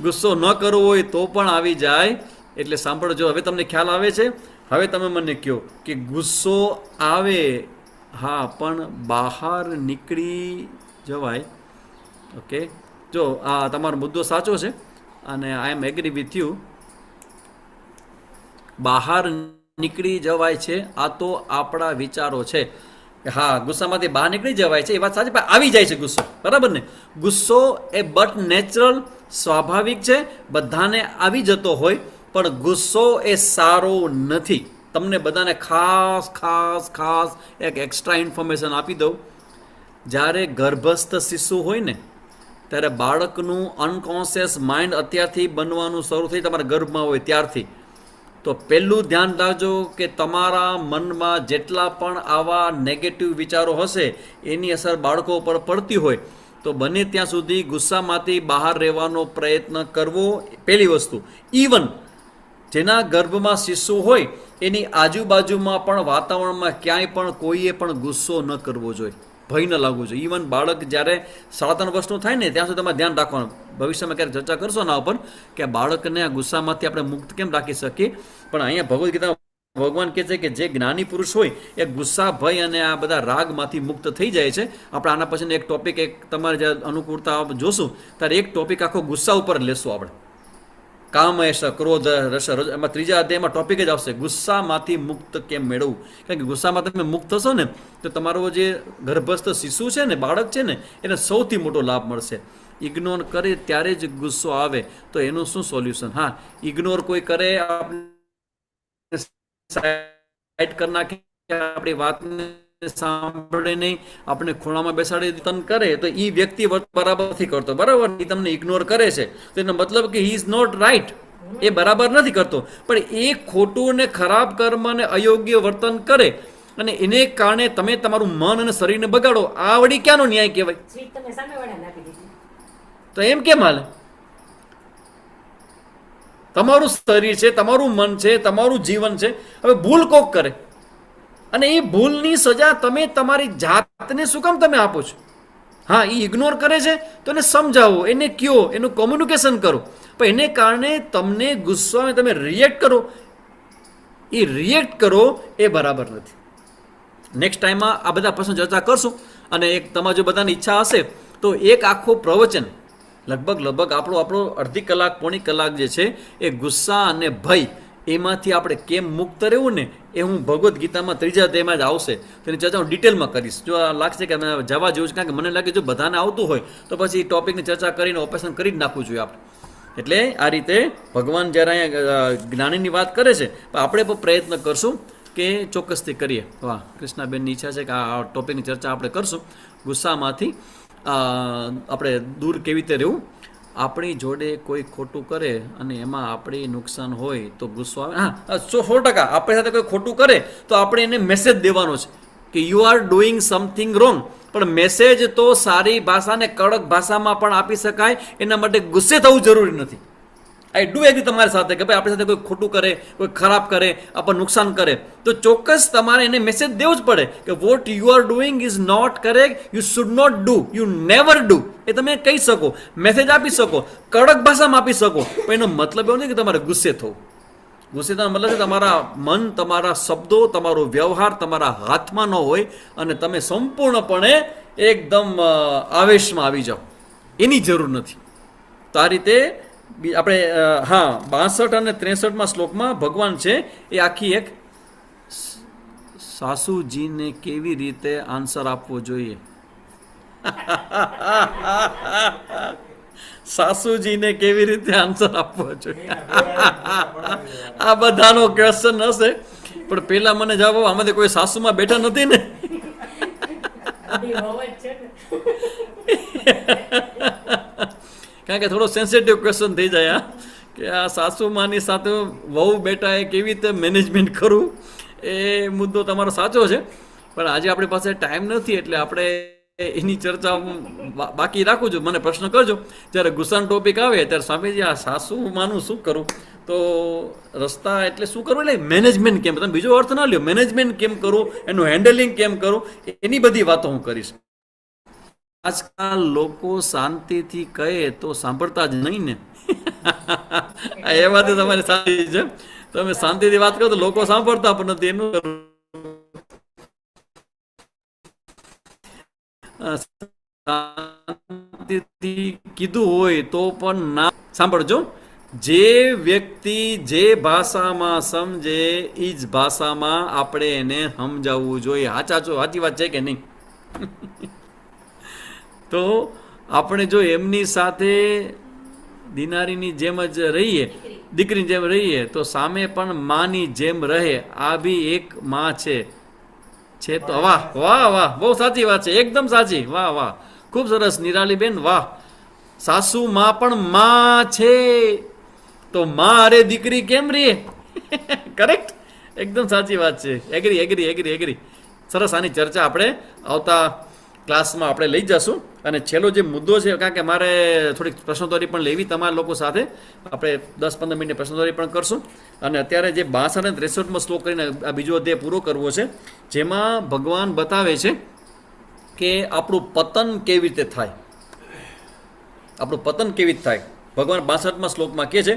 ગુસ્સો ન કરવો હોય તો પણ આવી જાય. એટલે સાંભળજો, હવે તમને ખ્યાલ આવે છે. હવે તમે મને કહો કે ગુસ્સો આવે, હા, પણ બહાર નીકળી જવાય. ઓકે, જો આ તમારો મુદ્દો સાચો છે અને આઈ એમ એગ્રી વિથ યુ. બહાર નીકળી જવાય છે, આ તો આપણા વિચારો છે. હા, ગુસ્સામાંથી બહાર નીકળી જવાય છે, એ વાત સાચી. પણ આવી જાય છે ગુસ્સો, બરાબર ને? ગુસ્સો એ બટ નેચરલ, સ્વાભાવિક છે, બધાને આવી જતો હોય. પણ ગુસ્સો એ સારો નથી. તમને બધાને ખાસ ખાસ ખાસ એક એક્સ્ટ્રા ઇન્ફોર્મેશન આપી દઉં. જ્યારે ગર્ભસ્થ શિશુ હોય ને ત્યારે બાળકનું અનકોન્શિયસ માઇન્ડ અત્યારથી બનવાનું શરૂ થઈ, તમારા ગર્ભમાં હોય ત્યારથી. તો પહેલું ધ્યાન રાખજો કે તમારા મનમાં જેટલા પણ આવા નેગેટિવ વિચારો હશે એની અસર બાળકો પર પડતી હોય તો બને ત્યાં સુધી ગુસ્સામાંથી બહાર રહેવાનો પ્રયત્ન કરવો. પહેલી વસ્તુ. ઇવન જેના ગર્ભમાં શિશુ હોય એની આજુબાજુમાં પણ વાતાવરણમાં ક્યાંય પણ કોઈએ પણ ગુસ્સો ન કરવો જોઈએ, ભય ન લાગવો જોઈએ. ઇવન બાળક જ્યારે 3.5 વર્ષનું થાય ને ત્યાં સુધી તમારે ધ્યાન રાખવાનું. ભવિષ્યમાં ક્યારેક ચર્ચા કરશો ના ઉપર કે બાળકને આ ગુસ્સામાંથી આપણે મુક્ત કેમ રાખી શકીએ. પણ અહીંયા ભગવદ્ ગીતામાં ભગવાન કહે છે કે જે જ્ઞાની પુરુષ હોય એ ગુસ્સા, ભય અને આ બધા રાગમાંથી મુક્ત થઈ જાય છે. આપણે આના પછીનો એક ટોપિક એક તમારે જે અનુકૂળતા જોશું ત્યારે એક ટોપિક આખો ગુસ્સા ઉપર લેશું આપણે. કામ એશ, ક્રોધ, રસ, એમાં 3જા અધ્યાયમાં ટોપિક જ આવશે ગુસ્સામાંથી મુક્ત કેમ મેળવવું. કારણ કે ગુસ્સામાં તમે મુક્ત થશો ને તો તમારો જે ગર્ભસ્થ શિશુ છે ને, બાળક છે ને, એને સૌથી મોટો લાભ મળશે. ઇગ્નોર કરે ત્યારે જ ગુસ્સો આવે તો એનું શું સોલ્યુશન? હા, ઇગ્નોર કોઈ કરે, સાઈડ કરી નાખે, આપણી વાતને સાંભળે નહીં, આપણે ખૂણામાં બેસાડી તન કરે તો એ વ્યક્તિ બરાબર નથી કરતો. બરાબર, એ તમને ઇગ્નોર કરે છે તો એનો મતલબ કે હી ઇઝ નોટ રાઈટ, એ બરાબર નથી કરતો. પણ એ ખોટું ને ખરાબ કર્મ અને અયોગ્ય વર્તન કરે અને એને કારણે તમે તમારું મન અને શરીરને બગાડો, આ વળી ક્યાંનો ન્યાય કહેવાય? સ્વીટ તમે સામેવાળાને આપી દીધી. તો એમ કેમ હાલે? તમારું શરીર છે, તમારું મન છે, તમારું જીવન છે. હવે ભૂલ કોક કરે અને એ ભૂલની સજા તમે તમારી જાતને શું કામ તમે આપો છો? હા, એ ઇગ્નોર કરે છે તો એને સમજાવો, એને કયો, એનું કોમ્યુનિકેશન કરો. પણ એને કારણે તમને ગુસ્સો આવે, તમે રિએક્ટ કરો, એ રિએક્ટ કરો એ બરાબર નથી. નેક્સ્ટ ટાઈમમાં આ બધા પ્રશ્નો ચર્ચા કરશું. અને એક તમારી જો બધાની ઈચ્છા હશે તો એક આખો પ્રવચન લગભગ આપણો અડધી કલાક, પોણી કલાક જે છે એ ગુસ્સા અને ભય એમાંથી આપણે કેમ મુક્ત રહેવું ને એ હું ભગવદ્ ગીતામાં 3જા અધ્યાયમાં જ આવશે. તેની ચર્ચા હું ડિટેલમાં કરીશ. જો લાગશે કે જવા જેવું છે, કારણ કે મને લાગે જો બધાને આવતું હોય તો પછી ટોપિકની ચર્ચા કરીને ઓપરેશન કરી જ નાખવું જોઈએ આપણે. એટલે આ રીતે ભગવાન જ્યારે અહીંયા જ્ઞાનીની વાત કરે છે, આપણે પણ પ્રયત્ન કરશું કે ચોક્કસથી કરીએ. વાહ, કૃષ્ણાબેનની ઈચ્છા છે કે આ ટોપિકની ચર્ચા આપણે કરશું. ગુસ્સામાંથી આપણે દૂર કેવી રીતે રહેવું. આપણી જોડે કોઈ ખોટું કરે અને એમાં આપણે નુકસાન હોય તો ગુસ્સો આવે. હા, 100% આપણી સાથે કોઈ ખોટું કરે તો આપણે એને મેસેજ દેવાનો છે કે you are doing something wrong. પણ મેસેજ તો સારી ભાષા ને કડક ભાષામાં પણ આપી શકાય, એના માટે ગુસ્સે થવું જરૂરી નથી. આઈ ડુ એગ્રી તમારી સાથે કે ભાઈ આપણી સાથે કોઈ ખોટું કરે, કોઈ ખરાબ કરે, આપણને નુકસાન કરે તો ચોક્કસ તમારે એને મેસેજ દેવો જ પડે કે what you are doing is not correct, you should not do, you never do. એ તમે કહી શકો, મેસેજ આપી શકો, કડક ભાષામાં આપી શકો. પણ એનો મતલબ એવો નથી કે તમારે ગુસ્સે થવું. ગુસ્સે થવાનો મતલબ છે તમારા મન, તમારા શબ્દો, તમારો વ્યવહાર તમારા હાથમાં ન હોય અને તમે સંપૂર્ણપણે એકદમ આવેશમાં આવી જાઓ, એની જરૂર નથી. તો આ રીતે આપણે 62 અને 63માં શ્લોકમાં ભગવાન છે એ આખી એક સાસુજીને કેવી રીતે આન્સર આપવો જોઈએ. સાસુજીને કેવી રીતે આન્સર આપવો જોઈએ, આ બધાનો ક્વેશ્ચન હશે. પણ પેલા મને જવાબ, આમાંથી કોઈ સાસુમાં બેઠા નથી ને? કારણ કે થોડો સેન્સિટિવ ક્વેશ્ચન થઈ જાય કે આ સાસુમાની સાથે વહુ બેટા એ કેવી રીતે મેનેજમેન્ટ કરવું. એ મુદ્દો તમારો સાચો છે, પણ આજે આપણી પાસે ટાઈમ નથી એટલે આપણે એની ચર્ચા બાકી રાખું છું. મને પ્રશ્ન કરજો જ્યારે ગુસ્સાનો ટોપિક આવે ત્યારે સ્વામીજી આ સાસુમાનું શું કરું, તો રસ્તા એટલે શું કરવું, એટલે મેનેજમેન્ટ કેમ, તમે બીજો અર્થ ના લ્યો, મેનેજમેન્ટ કેમ કરવું, એનું હેન્ડલિંગ કેમ કરવું, એની બધી વાતો હું કરીશ. આજકાલ લોકો શાંતિથી કહે તો સાંભળતા જ નહીં ને. એ વાત તમારી સાચી છે. તમે શાંતિથી વાત કરો તો લોકો સાંભળતા પણ નથી. એનું શાંતિથી કીધું હોય તો પણ ના સાંભળજો. જે વ્યક્તિ જે ભાષામાં સમજે એ જ ભાષામાં આપણે એને સમજાવવું જોઈએ. સાચી વાત છે કે નહીં? તો આપણે જો એમની સાથે દિનારીની જેમ જ રહીએ, દીકરીની જેમ રહીએ તો સામે પણ માની જેમ રહે. આ બી એક માં છે તો વાહ વાહ વાહ, બહુ સાચી વાત છે, એકદમ સાચી. વાહ વાહ, ખૂબ સરસ નિરાલીબેન, વાહ. સાસુ માં પણ માં છે તો માં અરે દીકરી કેમ રહે? કરેક્ટ, એકદમ સાચી વાત છે. એગ્રી. સરસ. આની ચર્ચા આપણે આવતા ક્લાસમાં આપણે લઈ જશું. અને છેલ્લો જે મુદ્દો છે, કારણ કે મારે થોડીક પ્રશ્નોત્તરી પણ લેવી તમારા લોકો સાથે, આપણે 10-15 મિનિટ પ્રશ્નોત્તરી પણ કરશું. અને અત્યારે જે 62 અને 63માં શ્લોક કરીને આ બીજો અધ્યાય પૂરો કરવો છે, જેમાં ભગવાન બતાવે છે કે આપણું પતન કેવી રીતે થાય, આપણું પતન કેવી રીતે થાય. ભગવાન 62માં શ્લોકમાં કહે છે,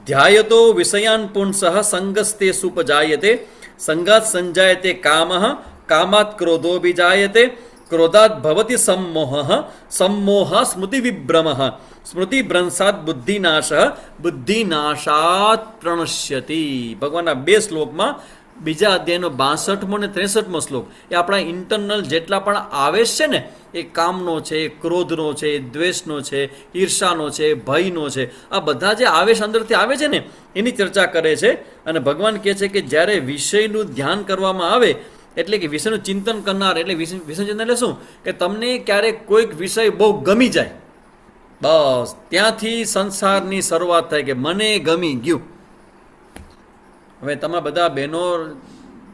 ધ્યાયતો વિષયાન પુંસઃ સંગસ્તે સુપજાયતે સંગાત સંજાયતે કામઃ કામાત ક્રોધો વિજાયતે ક્રોધાત ભવતિ सम्मोह सम्मोह સ્મૃતિ વિભ્રમઃ સ્મૃતિ ભ્રંશાત બુદ્ધિનાશ બુદ્ધિનાશાત પ્રણશ્યતિ. ભગવાનના 2 શ્લોકમાં બીજા અધ્યાયનો 62મો અને 63મો શ્લોક એ આપણા ઇન્ટરનલ જેટલા પણ આવેશ છે ને, એ કામનો છે, ક્રોધનો છે, દ્વેષનો છે, ઈર્ષાનો છે, ભયનો છે, આ બધા જે આવેશ અંદરથી આવે છે ને એની ચર્ચા કરે છે. અને ભગવાન કહે છે કે જ્યારે વિષયનું ધ્યાન કરવામાં આવે, એટલે કે વિષયનું ચિંતન કરનાર, એટલે વિષય ચિંતન એટલે શું કે તમને ક્યારેક કોઈક વિષય બહુ ગમી જાય, બસ ત્યાંથી સંસારની શરૂઆત થાય કે મને ગમી ગયું. હવે તમે બધા બહેનો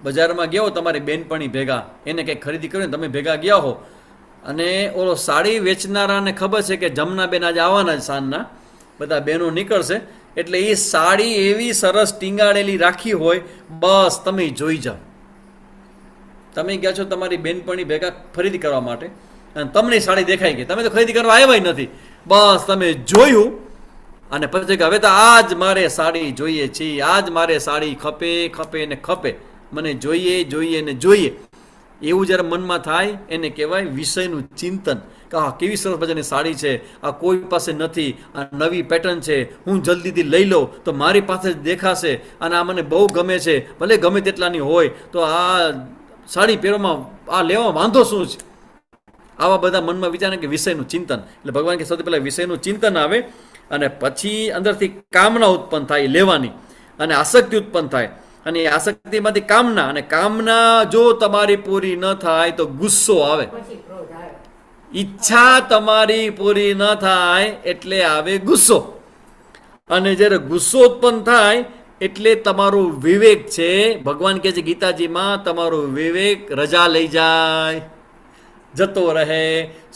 બજારમાં ગયા હો, તમારી બેનપણી ભેગા એને કંઈક ખરીદી કરીને તમે ભેગા ગયા હો, અને ઓલો સાડી વેચનારાને ખબર છે કે જમનાબેન આજે આવવાના જ સાંજના, બધા બહેનો નીકળશે, એટલે એ સાડી એવી સરસ ટીંગાડેલી રાખી હોય, બસ તમે જોઈ જાઓ. તમે ગયા છો તમારી બેનપણી ભેગા ખરીદી કરવા માટે, અને તમને સાડી દેખાઈ ગઈ, તમે તો ખરીદી કરવા આવ્યા નથી, બસ તમે જોયું અને પછી કે હવે તો આજ મારે સાડી જોઈએ છે, આજ મારે સાડી ખપે ખપે ને ખપે, મને જોઈએ જોઈએ ને જોઈએ. એવું જ્યારે મનમાં થાય એને કહેવાય વિષયનું ચિંતન, કે આ કેવી સરસ મજાની સાડી છે, આ કોઈ પાસે નથી, આ નવી પેટર્ન છે, હું જલ્દીથી લઈ લઉં તો મારી પાસે જ દેખાશે, અને આ મને બહુ ગમે છે, ભલે ગમે તેટલાની હોય તો આ સાડી પહેરવામાં આ લેવામાં વાંધો શું છે. આવા બધા મનમાં વિચારે કે વિષયનું ચિંતન. એટલે ભગવાન કે સૌથી પહેલાં વિષયનું ચિંતન આવે, અને પછી અંદરથી કામના ઉત્પન્ન થાય લેવાની, અને આસક્તિ ઉત્પન્ન થાય, અને એ આસક્તિમાંથી કામના, અને કામના જો તમારી પૂરી ન થાય તો ગુસ્સો આવે, પછી ક્રોધ આવે. ઈચ્છા તમારી પૂરી ન થાય એટલે આવે ગુસ્સો, અને જ્યારે ગુસ્સો ઉત્પન્ન થાય એટલે તમારું વિવેક છે, ભગવાન કહે છે ગીતાજીમાં, તમારું વિવેક રજા લઈ જાય, જતો રહે.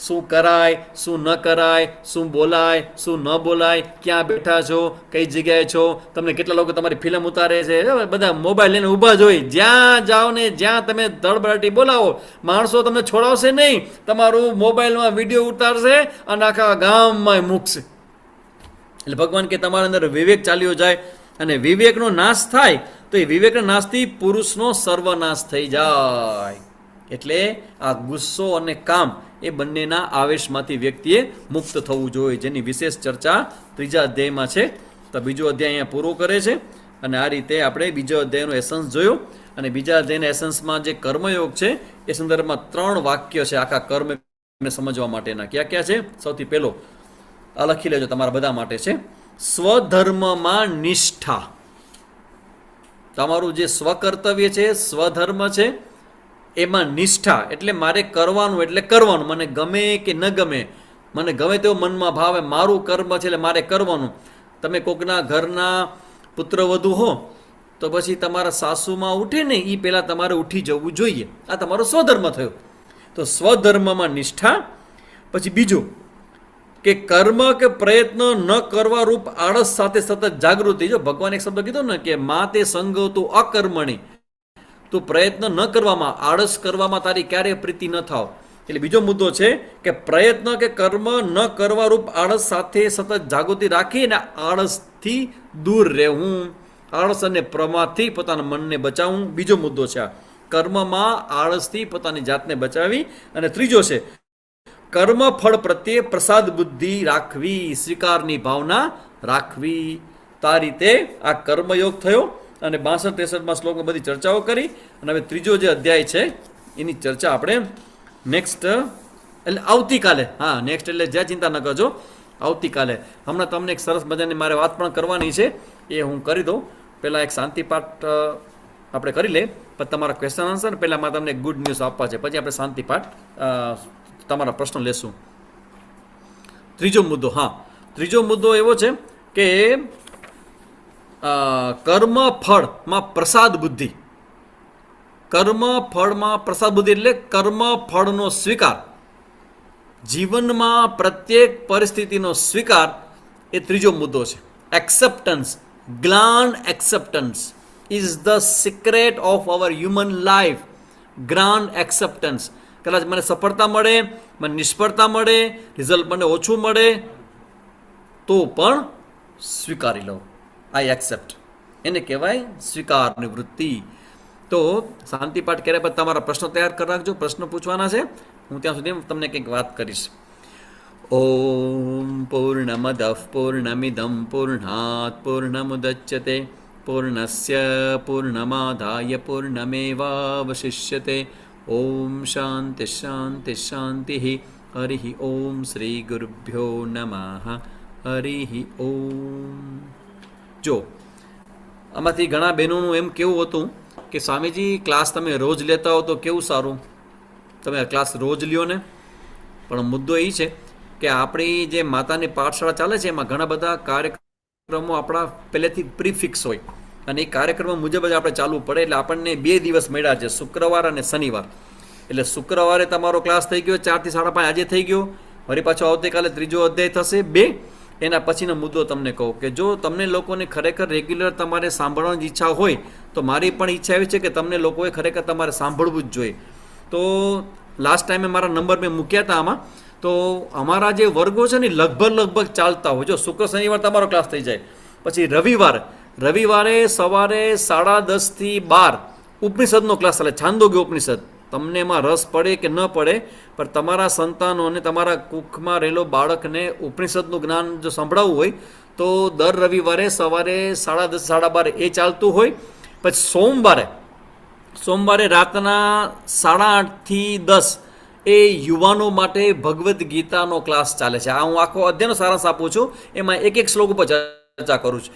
શું કરાય, શું ન કરાય, શું બોલાય, શું ન બોલાય, ક્યાં બેઠા છો, કઈ જગ્યાએ છો. તમને કેટલા લોકો તમારી ફિલ્મ ઉતારે છે, બધા મોબાઈલ લઈને ઊભા જ હોય, જ્યાં જાઓ ને જ્યાં તમે ધડબડાટી બોલાવો, માણસો તમને છોડાવશે નહીં, તમારું મોબાઈલમાં વિડીયો ઉતારશે અને આખા ગામમાં મૂકશે. એટલે ભગવાન કે તમારા અંદર વિવેક ચાલ્યો જાય, અને વિવેકનો નાશ થાય તો એ વિવેકના નાશથી પુરુષનો સર્વનાશ થઈ જાય. એટલે આ ગુસ્સો અને કામ એ બંનેના આવેશમાંથી વ્યક્તિએ મુક્ત થવું જોઈએ, જેની વિશેષ ચર્ચા 3જા અધ્યાયમાં છે. તો બીજો અધ્યાય અહીંયા પૂરો કરે છે, અને આ રીતે આપણે બીજો અધ્યાયનો એસન્સ જોયો. અને બીજા અધ્યાયના એસન્સમાં જે કર્મયોગ છે એ સંદર્ભમાં 3 વાક્ય છે આખા કર્મને સમજવા માટેના. ક્યાં ક્યાં છે? સૌથી પહેલો આ લખી લેજો, તમારા બધા માટે છે, સ્વધર્મમાં નિષ્ઠા. તમારું જે સ્વકર્તવ્ય છે, સ્વધર્મ છે, એમાં નિષ્ઠા, એટલે મારે કરવાનું એટલે કરવાનું, મને ગમે કે ન ગમે, મને ગમે તેવો મનમાં ભાવે, મારું કર્મ છે એટલે મારે કરવાનું. તમે કોકના ઘરના પુત્રવધુ હો તો પછી તમારા સાસુમાં ઉઠે ને એ પહેલાં તમારે ઉઠી જવું જોઈએ, આ તમારો સ્વધર્મ થયો. તો સ્વધર્મમાં નિષ્ઠા. પછી બીજું કે કર્મ કે પ્રયત્ન ન કરવા રૂપ આળસ સાથે સતત જાગૃતિ. જો ભગવાન એક શબ્દ કીધો ને કે મા તે સંગ તું અકર્મણી, તું પ્રયત્ન ન કરવામાં, આળસ કરવામાં તારી ક્યારેય પ્રીતિ ન થાવ. એટલે બીજો મુદ્દો છે કે પ્રયત્ન કે કર્મ ન કરવા રૂપ આળસ સાથે સતત જાગૃતિ રાખી અને આળસથી દૂર રહેવું, આળસ અને પ્રમાદથી પોતાના મનને બચાવવું. બીજો મુદ્દો છે આ કર્મમાં આળસથી પોતાની જાતને બચાવી. અને ત્રીજો છે કર્મ ફળ પ્રત્યે પ્રસાદ બુદ્ધિ રાખવી, સ્વીકારની ભાવના રાખવી. તો આ રીતે આ કર્મયોગ થયો, અને 62-63માં શ્લોકમાં બધી ચર્ચાઓ કરી. અને હવે ત્રીજો જે અધ્યાય છે એની ચર્ચા આપણે નેક્સ્ટ એટલે આવતીકાલે, હા નેક્સ્ટ એટલે જ્યાં ચિંતા ન કરજો, આવતીકાલે. હમણાં તમને એક સરસ મજાની મારે વાત પણ કરવાની છે, એ હું કરી દઉં. પહેલાં એક શાંતિપાઠ આપણે કરી લે, પછી તમારા ક્વેશ્ચન આન્સર. પહેલાં મારે તમને ગુડ ન્યૂઝ આપવા છે, પછી આપણે શાંતિપાઠ તમારા પ્રશ્નો લેશું. ત્રીજો મુદ્દો, હા ત્રીજો મુદ્દો એવો છે કે કર્મ ફળમાં પ્રસાદ બુદ્ધિ. કર્મ ફળમાં પ્રસાદ બુદ્ધિ એટલે કર્મ ફળનો સ્વીકાર. જીવનમાં પ્રત્યેક પરિસ્થિતિનો સ્વીકાર એ ત્રીજો મુદ્દો છે. Acceptance, grand acceptance is the secret of our human life. Grand acceptance. કદાચ મને સફળતા મળે, મને નિષ્ફળતા મળે, રિઝલ્ટ મને ઓછું મળે, તો પણ સ્વીકારી લઉં. આઈ એક્સેપ્ટ. એને કહેવાય સ્વીકારની વૃત્તિ. તો શાંતિ પાઠ કર્યા પછી તમારા પ્રશ્નો તૈયાર કરી રાખજો. પ્રશ્નો પૂછવાના છે. હું ત્યાં સુધી તમને કંઈક વાત કરીશ. ઓમ પૂર્ણમદ પૂર્ણમિદમ પૂર્ણાત પૂર્ણમુદચ્યતે પૂર્ણસ્ય પૂર્ણમાદાય પૂર્ણમેવાવશિષ્યતે. ઓમ શાંતિ શાંતિ શાંતિ. હરિ ઓમ શ્રી ગુરુભ્યો નમઃ. હરિ ઓમ. જો આમાંથી ઘણા બહેનોનું એમ કેવું હતું કે સ્વામીજી ક્લાસ તમે રોજ લેતા હો તો કેવું સારું. તમે ક્લાસ રોજ લ્યો ને, પણ મુદ્દો એ છે કે આપણી જે માતાની પાઠશાળા ચાલે છે એમાં ઘણા બધા કાર્યક્રમો આપણા પહેલેથી પ્રીફિક્સ હોય અને એ કાર્યક્રમો મુજબ જ આપણે ચાલવું પડે. એટલે આપણને 2 દિવસ મળ્યા છે, શુક્રવાર અને શનિવાર. એટલે શુક્રવારે તમારો ક્લાસ થઈ ગયો 4 થી 5:30 આજે થઈ ગયો. વળી પાછો આવતીકાલે 3જો અધ્યાય થશે 2. એના પછીનો મુદ્દો તમને કહું કે જો તમને લોકોને ખરેખર રેગ્યુલર તમારે સાંભળવાની ઈચ્છા હોય તો મારી પણ ઈચ્છા એવી છે કે તમને લોકોએ ખરેખર તમારે સાંભળવું જ જોઈએ. તો લાસ્ટ ટાઈમે મારા નંબર મેં મૂક્યા હતા આમાં. તો અમારા જે વર્ગો છે ને લગભગ ચાલતા હોય. જો શુક્ર શનિવાર તમારો ક્લાસ થઈ જાય, પછી રવિવારે સવારે 10:30 થી 12 ઉપનિષદનો ક્લાસ ચાલે. છાંદોગ્ય ઉપનિષદ. તમને એમાં રસ પડે કે ન પડે, પણ તમારા સંતાનોને, તમારા કુખમાં રહેલો બાળકને ઉપનિષદનું જ્ઞાન જો સંભળાવવું હોય તો દર રવિવારે સવારે 10:30 12:30 એ ચાલતું હોય. પછી સોમવારે રાતના 8:30 થી 10 એ યુવાનો માટે ભગવદ્ ગીતાનો ક્લાસ ચાલે છે. આ હું આખો અધ્યાયનો સારાંશ આપું છું, એમાં એક શ્લોક ઉપર ચર્ચા કરું છું.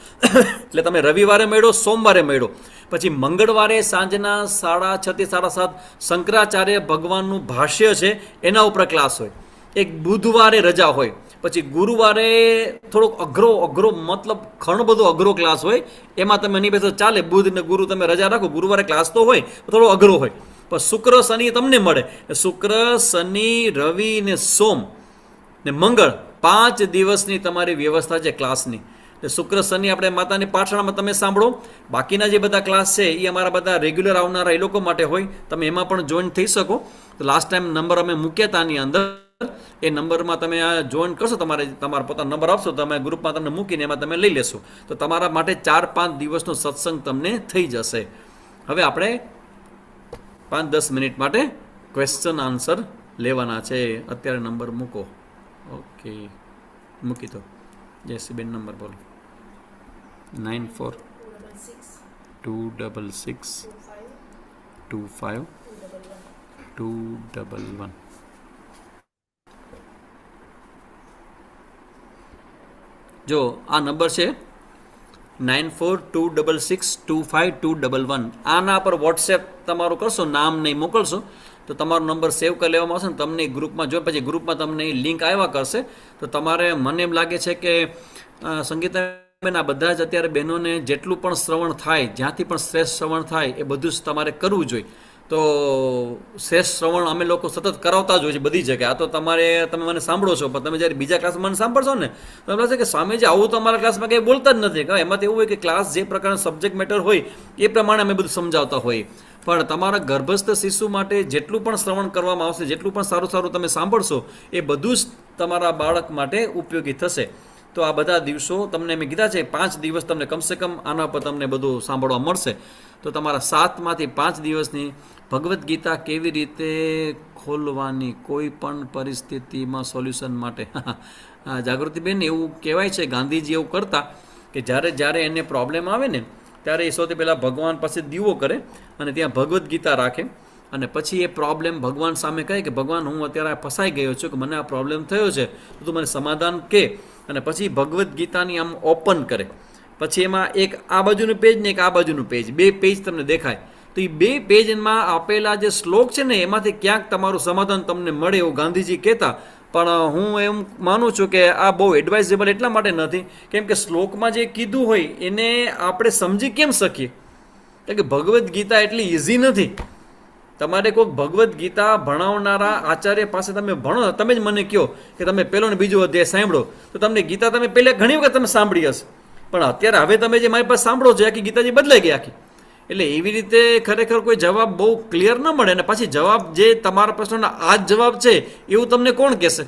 એટલે તમે રવિવારે મેળો, સોમવારે મેળો. પછી મંગળવારે સાંજના 6:30 થી 7:30 શંકરાચાર્ય ભગવાનનું ભાષ્ય છે એના ઉપર ક્લાસ હોય. એક બુધવારે રજા હોય. પછી ગુરુવારે થોડોક અઘરો મતલબ ઘણો બધો અઘરો ક્લાસ હોય. એમાં તમે નહીં બેસો ચાલે, બુધ ને ગુરુ તમે રજા રાખો. ગુરુવારે ક્લાસ તો હોય, થોડો અઘરો હોય. પણ શુક્ર શનિ તમને મળે. શુક્ર શનિ રવિ ને સોમ ને મંગળ 5 દિવસની તમારી વ્યવસ્થા છે ક્લાસની. શુક્ર શનિ આપણે માતાની પાઠશાળામાં તમે સાંભળો. બાકીના જે બધા ક્લાસ છે એ અમારા બધા રેગ્યુલર આવનારા એ લોકો માટે હોય. તમે એમાં પણ જોઈન થઈ શકો. તો લાસ્ટ ટાઈમ નંબર અમે મૂક્યા હતા આની અંદર. એ નંબરમાં તમે આ જોઈન કરશો, તમારા પોતાનો નંબર આપશો તો અમે ગ્રુપમાં તમને મૂકીને એમાં તમે લઈ લેશો. તો તમારા માટે 4-5 દિવસનો સત્સંગ તમને થઈ જશે. હવે આપણે 5-10 મિનિટ માટે ક્વેશ્ચન આન્સર લેવાના છે. અત્યારે નંબર મૂકો. ઓકે, મૂકી દો. જયશ્રીબેન નંબર બોલો. 94-266-25-211. જો આ નંબર છે 94-266-25-211. આના પર વોટ્સએપ તમારું કરશો, નામ નહીં મોકલશો તો તમારો નંબર સેવ કરી લેવામાં આવશે ને તમને ગ્રુપમાં જો પછી ગ્રુપમાં તમને લિંક આવ્યા કરશે. તો તમારે, મને એમ લાગે છે કે સંગીતાબેન આ બધા જ અત્યારે બહેનોને જેટલું પણ શ્રવણ થાય, જ્યાંથી પણ શ્રેષ્ઠ શ્રવણ થાય એ બધું જ તમારે કરવું જોઈએ. તો શ્રેષ્ઠ શ્રવણ અમે લોકો સતત કરાવતા જ હોય છે બધી જગ્યાએ. આ તો તમે મને સાંભળો છો, પણ તમે જ્યારે બીજા ક્લાસમાં મને સાંભળશો ને તો એમ લાગશે કે સ્વામીજી આવું તો અમારા ક્લાસમાં કંઈ બોલતા જ નથી. એમાં તો એવું હોય કે ક્લાસ જે પ્રકારનો સબ્જેક્ટ મેટર હોય એ પ્રમાણે અમે બધું સમજાવતા હોઈએ. પણ તમારા ગર્ભસ્થ શિશુ માટે જેટલું પણ શ્રવણ કરવામાં આવશે, જેટલું પણ સારું તમે સાંભળશો એ બધું જ તમારા બાળક માટે ઉપયોગી થશે. તો આ બધા દિવસો તમને મેં કીધા છે 5 દિવસ તમને કમસે કમ આના પર તમને બધું સાંભળવા મળશે. તો તમારા 7માંથી 5 દિવસની ભગવદ્ ગીતા કેવી રીતે ખોલવાની કોઈ પણ પરિસ્થિતિમાં સોલ્યુશન માટે. જાગૃતિબેન, એવું કહેવાય છે ગાંધીજી એવું કરતા કે જ્યારે એને પ્રોબ્લેમ આવે ને ત્યારે એ સૌથી પહેલાં ભગવાન પાસે દીવો કરે અને ત્યાં ભગવદ્ ગીતા રાખે અને પછી એ પ્રોબ્લેમ ભગવાન સામે કહે કે ભગવાન હું અત્યારે ફસાઈ ગયો છું કે મને આ પ્રોબ્લેમ થયો છે તો તું મને સમાધાન કે. અને પછી ભગવદ્ ગીતાની આમ ઓપન કરે. પછી એમાં એક આ બાજુનું પેજ ને એક આ બાજુનું પેજ, 2 પેજ તમને દેખાય. તો એ 2 પેજમાં આપેલા જે શ્લોક છે ને એમાંથી ક્યાંક તમારું સમાધાન તમને મળે એવું ગાંધીજી કહેતા. પણ હું એમ માનું છું કે આ બહુ એડવાઇઝેબલ એટલા માટે નથી કેમ કે શ્લોકમાં જે કીધું હોય એને આપણે સમજી કેમ શકીએ. કારણ કે ભગવદ્ ગીતા એટલી ઇઝી નથી. તમારે કોઈક ભગવદ્ ગીતા ભણાવનારા આચાર્ય પાસે તમે ભણો, તમે જ મને કહો કે તમે પહેલો ને બીજો અધ્યાય સાંભળો, તો તમને ગીતા તમે પહેલા ઘણી વખત તમે સાંભળી હશે, પણ અત્યારે હવે તમે જે મારી પાસે સાંભળો છો આખી ગીતાજી બદલાઈ ગઈ આખી. એટલે એવી રીતે ખરેખર કોઈ જવાબ બહુ ક્લિયર ન મળે, અને પછી જવાબ જે તમારા પ્રશ્નના આ જ જવાબ છે એવું તમને કોણ કહેશે?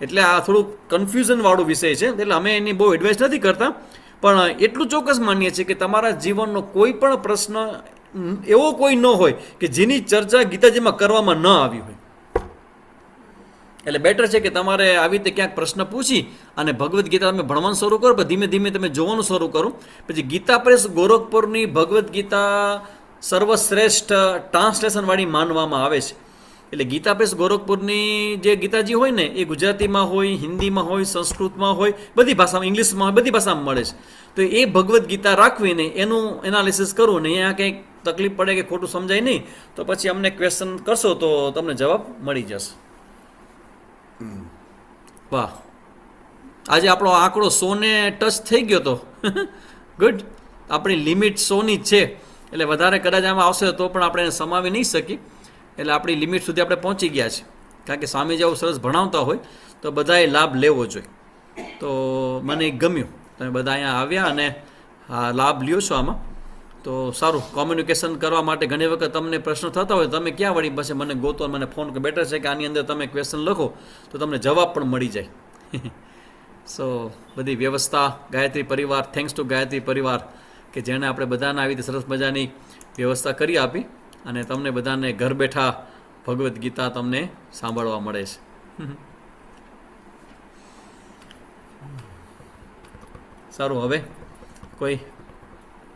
એટલે આ થોડું કન્ફ્યુઝન વાળું વિષય છે, એટલે અમે એની બહુ એડવાઇસ નથી કરતા, પણ એટલું ચોક્કસ માનીએ છીએ કે તમારા જીવનનો કોઈ પણ પ્રશ્ન એવો કોઈ ન હોય કે જેની ચર્ચા ગીતાજીમાં કરવામાં ન આવી હોય. એટલે બેટર છે કે તમારે આવી રીતે ક્યાંક પ્રશ્ન પૂછી અને ભગવદ્ ગીતા તમે ભણવાનું શરૂ કરો, પણ ધીમે ધીમે તમે જોવાનું શરૂ કરો. પછી ગીતા પ્રેસ ગોરખપુરની ભગવદ્ ગીતા સર્વશ્રેષ્ઠ ટ્રાન્સલેશનવાળી માનવામાં આવે છે. એટલે ગીતા પ્રેસ ગોરખપુરની જે ગીતાજી હોય ને એ ગુજરાતીમાં હોય, હિન્દીમાં હોય, સંસ્કૃતમાં હોય, બધી ભાષામાં, ઇંગ્લિશમાં હોય, બધી ભાષામાં મળે છે. તો એ ભગવદ્ ગીતા રાખવીને એનું એનાલિસિસ કરવું ને અહીંયા કંઈક તકલીફ પડે કે ખોટું સમજાય નહીં તો પછી અમને ક્વેશ્ચન કરશો તો તમને જવાબ મળી જશે. વાહ, આજે આપણો આંકડો 100 ને ટચ થઈ ગયો તો ગુડ. આપણી લિમિટ 100ની જ છે, એટલે વધારે કદાચ આમાં આવશે તો પણ આપણે એને સમાવી નહીં શકીએ. એટલે આપણી લિમિટ સુધી આપણે પહોંચી ગયા છે, કારણ કે સ્વામીજી આવું સરસ ભણાવતા હોય તો બધાએ લાભ લેવો જોઈએ. તો મને ગમ્યું તમે બધા અહીંયા આવ્યા અને હા લાભ લ્યો છો આમાં, તો સારું. કોમ્યુનિકેશન કરવા માટે ઘણી વખત તમને પ્રશ્ન થતા હોય, તમે ક્યાં વળી પછી મને ગોતો, મને ફોન કરો. બેટર છે કે આની અંદર તમે ક્વેશ્ચન લખો તો તમને જવાબ પણ મળી જાય. સો બધી વ્યવસ્થા ગાયત્રી પરિવાર, થેન્ક્સ ટુ ગાયત્રી પરિવાર કે જેણે આપણે બધાને આવી રીતે સરસ મજાની વ્યવસ્થા કરી આપી અને તમને બધાને ઘર બેઠા ભગવદ્ ગીતા તમને સાંભળવા મળે છે. સારું, હવે કોઈ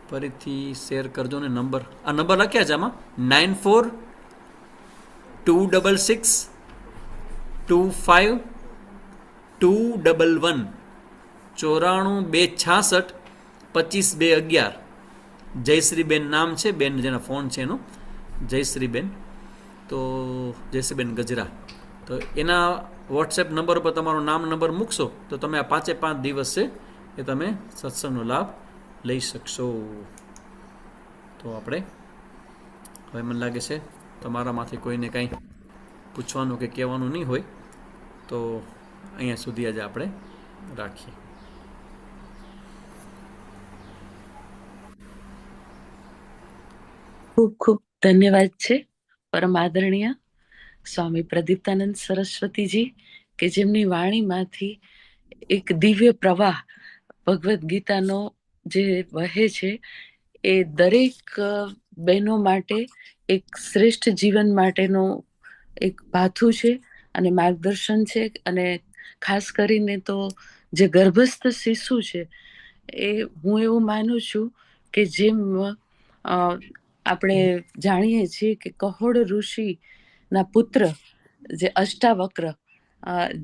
ફરીથી શેર કરજો ને નંબર. આ નંબર લખ્યા છે આમાં 9426625211 94266211. જયશ્રીબેન નામ છે બેન જેના ફોન છે એનો, જયશ્રીબેન. તો જયશ્રીબેન ગજરા, તો એના વોટ્સએપ નંબર પર તમારું નામ નંબર મૂકશો તો તમે આ 5 દિવસ છે એ તમે સત્સંગનો લાભ લઈ શકશો. તો આપણે હવે મને લાગે છે તમારામાંથી કોઈને કાંઈ પૂછવાનું કે કહેવાનું નહીં હોય તો અહીંયા સુધી આજે આપણે રાખીએ. ખૂબ ખૂબ ધન્યવાદ છે પરમ આદરણીય સ્વામી પ્રદીપ્તાનંદ સરસ્વતીજી કે જેમની વાણીમાંથી એક દિવ્ય પ્રવાહ ભગવદ્ ગીતાનો જે વહે છે એ દરેક બહેનો માટે એક શ્રેષ્ઠ જીવન માટેનો એક પાથું છે અને માર્ગદર્શન છે. અને ખાસ કરીને તો જે ગર્ભસ્થ શિશુ છે એ હું એવું માનું છું કે જેમ આપણે જાણીએ છીએ કે કહોડ ઋષિના પુત્ર જે અષ્ટાવક્ર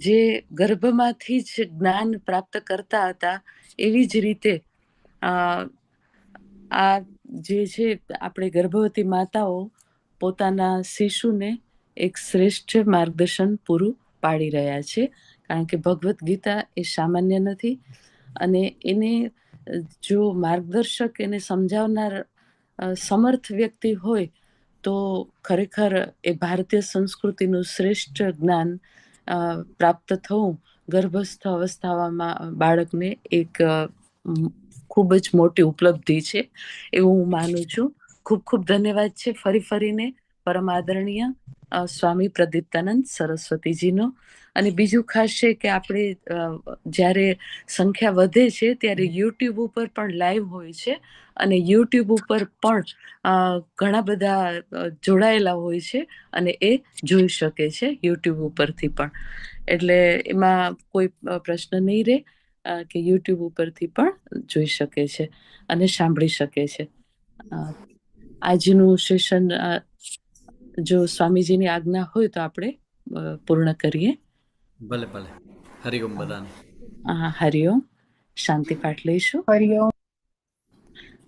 જે ગર્ભમાંથી જ જ્ઞાન પ્રાપ્ત કરતા હતા, એવી જ રીતે આ જે છે આપણે ગર્ભવતી માતાઓ પોતાના શિશુને એક શ્રેષ્ઠ માર્ગદર્શન પૂરું પાડી રહ્યા છે. કારણ કે ભગવદ્ ગીતા એ સામાન્ય નથી અને એને જો માર્ગદર્શક એને સમજાવનાર સમર્થ વ્યક્તિ હોય તો ખરેખર એ ભારતીય સંસ્કૃતિનું શ્રેષ્ઠ જ્ઞાન પ્રાપ્ત થવું ગર્ભસ્થ અવસ્થામાં બાળકને એક ખૂબ જ મોટી ઉપલબ્ધિ છે એવું હું માનું છું. ખૂબ ખૂબ ધન્યવાદ છે ફરીને પરમ આદરણીય સ્વામી પ્રદીપ્તાનંદ સરસ્વતીજીનો. અને બીજું ખાસ છે કે આપણે જ્યારે સંખ્યા વધે છે ત્યારે યુટ્યુબ ઉપર પણ લાઈવ હોય છે અને યુટ્યુબ ઉપર પણ ઘણા બધા જોડાયેલા હોય છે અને એ જોઈ શકે છે યુટ્યુબ ઉપરથી પણ. એટલે એમાં કોઈ પ્રશ્ન નહીં રહે કે યુટ્યુબ ઉપરથી પણ જોઈ શકે છે અને સાંભળી શકે છે. આજનું સેશન જો સ્વામીજીની આજ્ઞા હોય તો આપણે પૂર્ણ કરીએ. ભલે ભલે. હરિઓમ બધાને. હરિઓમ. શાંતિ પાઠ લઈશું. હરિઓમ.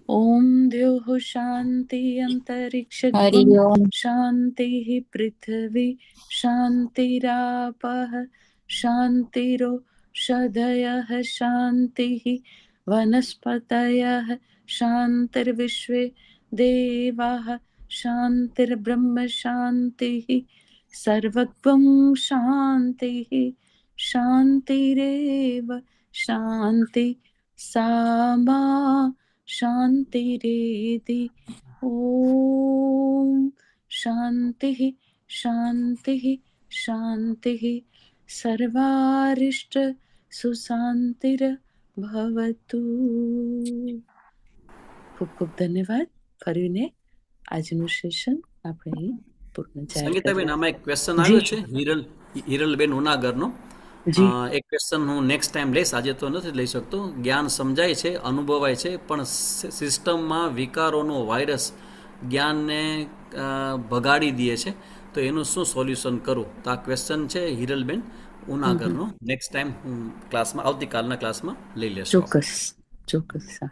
ઓમ દ્યોઃ શાંતિ અંતરિક્ષ હરિઓમ. શાંતિ પૃથ્વી શાંતિરાપઃ શાંતિરોષધયઃ શાંતિ વનસ્પતયઃ શાંતિર્વિશ્વે દેવાઃ શાંતિર્બ્રહ્મ શાંતિઃ સર્વત્વં શાંતિઃ શાંતિરેવ શાંતિ સામા શાંતિરેધિ ઓમ શાંતિઃ શાંતિઃ શાંતિઃ સર્વારિષ્ટ સુશાંતિર ભવતુ. ખૂબ ખૂબ ધન્યવાદ. ફરીને આજનું સેશન આપણે અહીં પૂર્ણ જાહેર સંગીતાબેન, કરીએ. આમાં એક ક્વેશ્ચન જી. આવ્યો છે હિરલબેન ઉનાગરનો. જી. એક ક્વેશ્ચન હું નેક્સ્ટ ટાઈમ લઈશ, આજે તો નથી લઈ શકતો. જ્ઞાન સમજાય છે, અનુભવાય છે, પણ સિસ્ટમમાં વિકારોનો વાયરસ જ્ઞાનને ભગાડી દે છે, તો એનું શું સોલ્યુશન કરું? તો આ ક્વેશ્ચન છે હિરલબેન ઉનાગરનો. નેક્સ્ટ ટાઈમ હું ક્લાસમાં, આવતીકાલના ક્લાસમાં લઈ લેશું. ચોક્કસ ચોક્કસ. હા.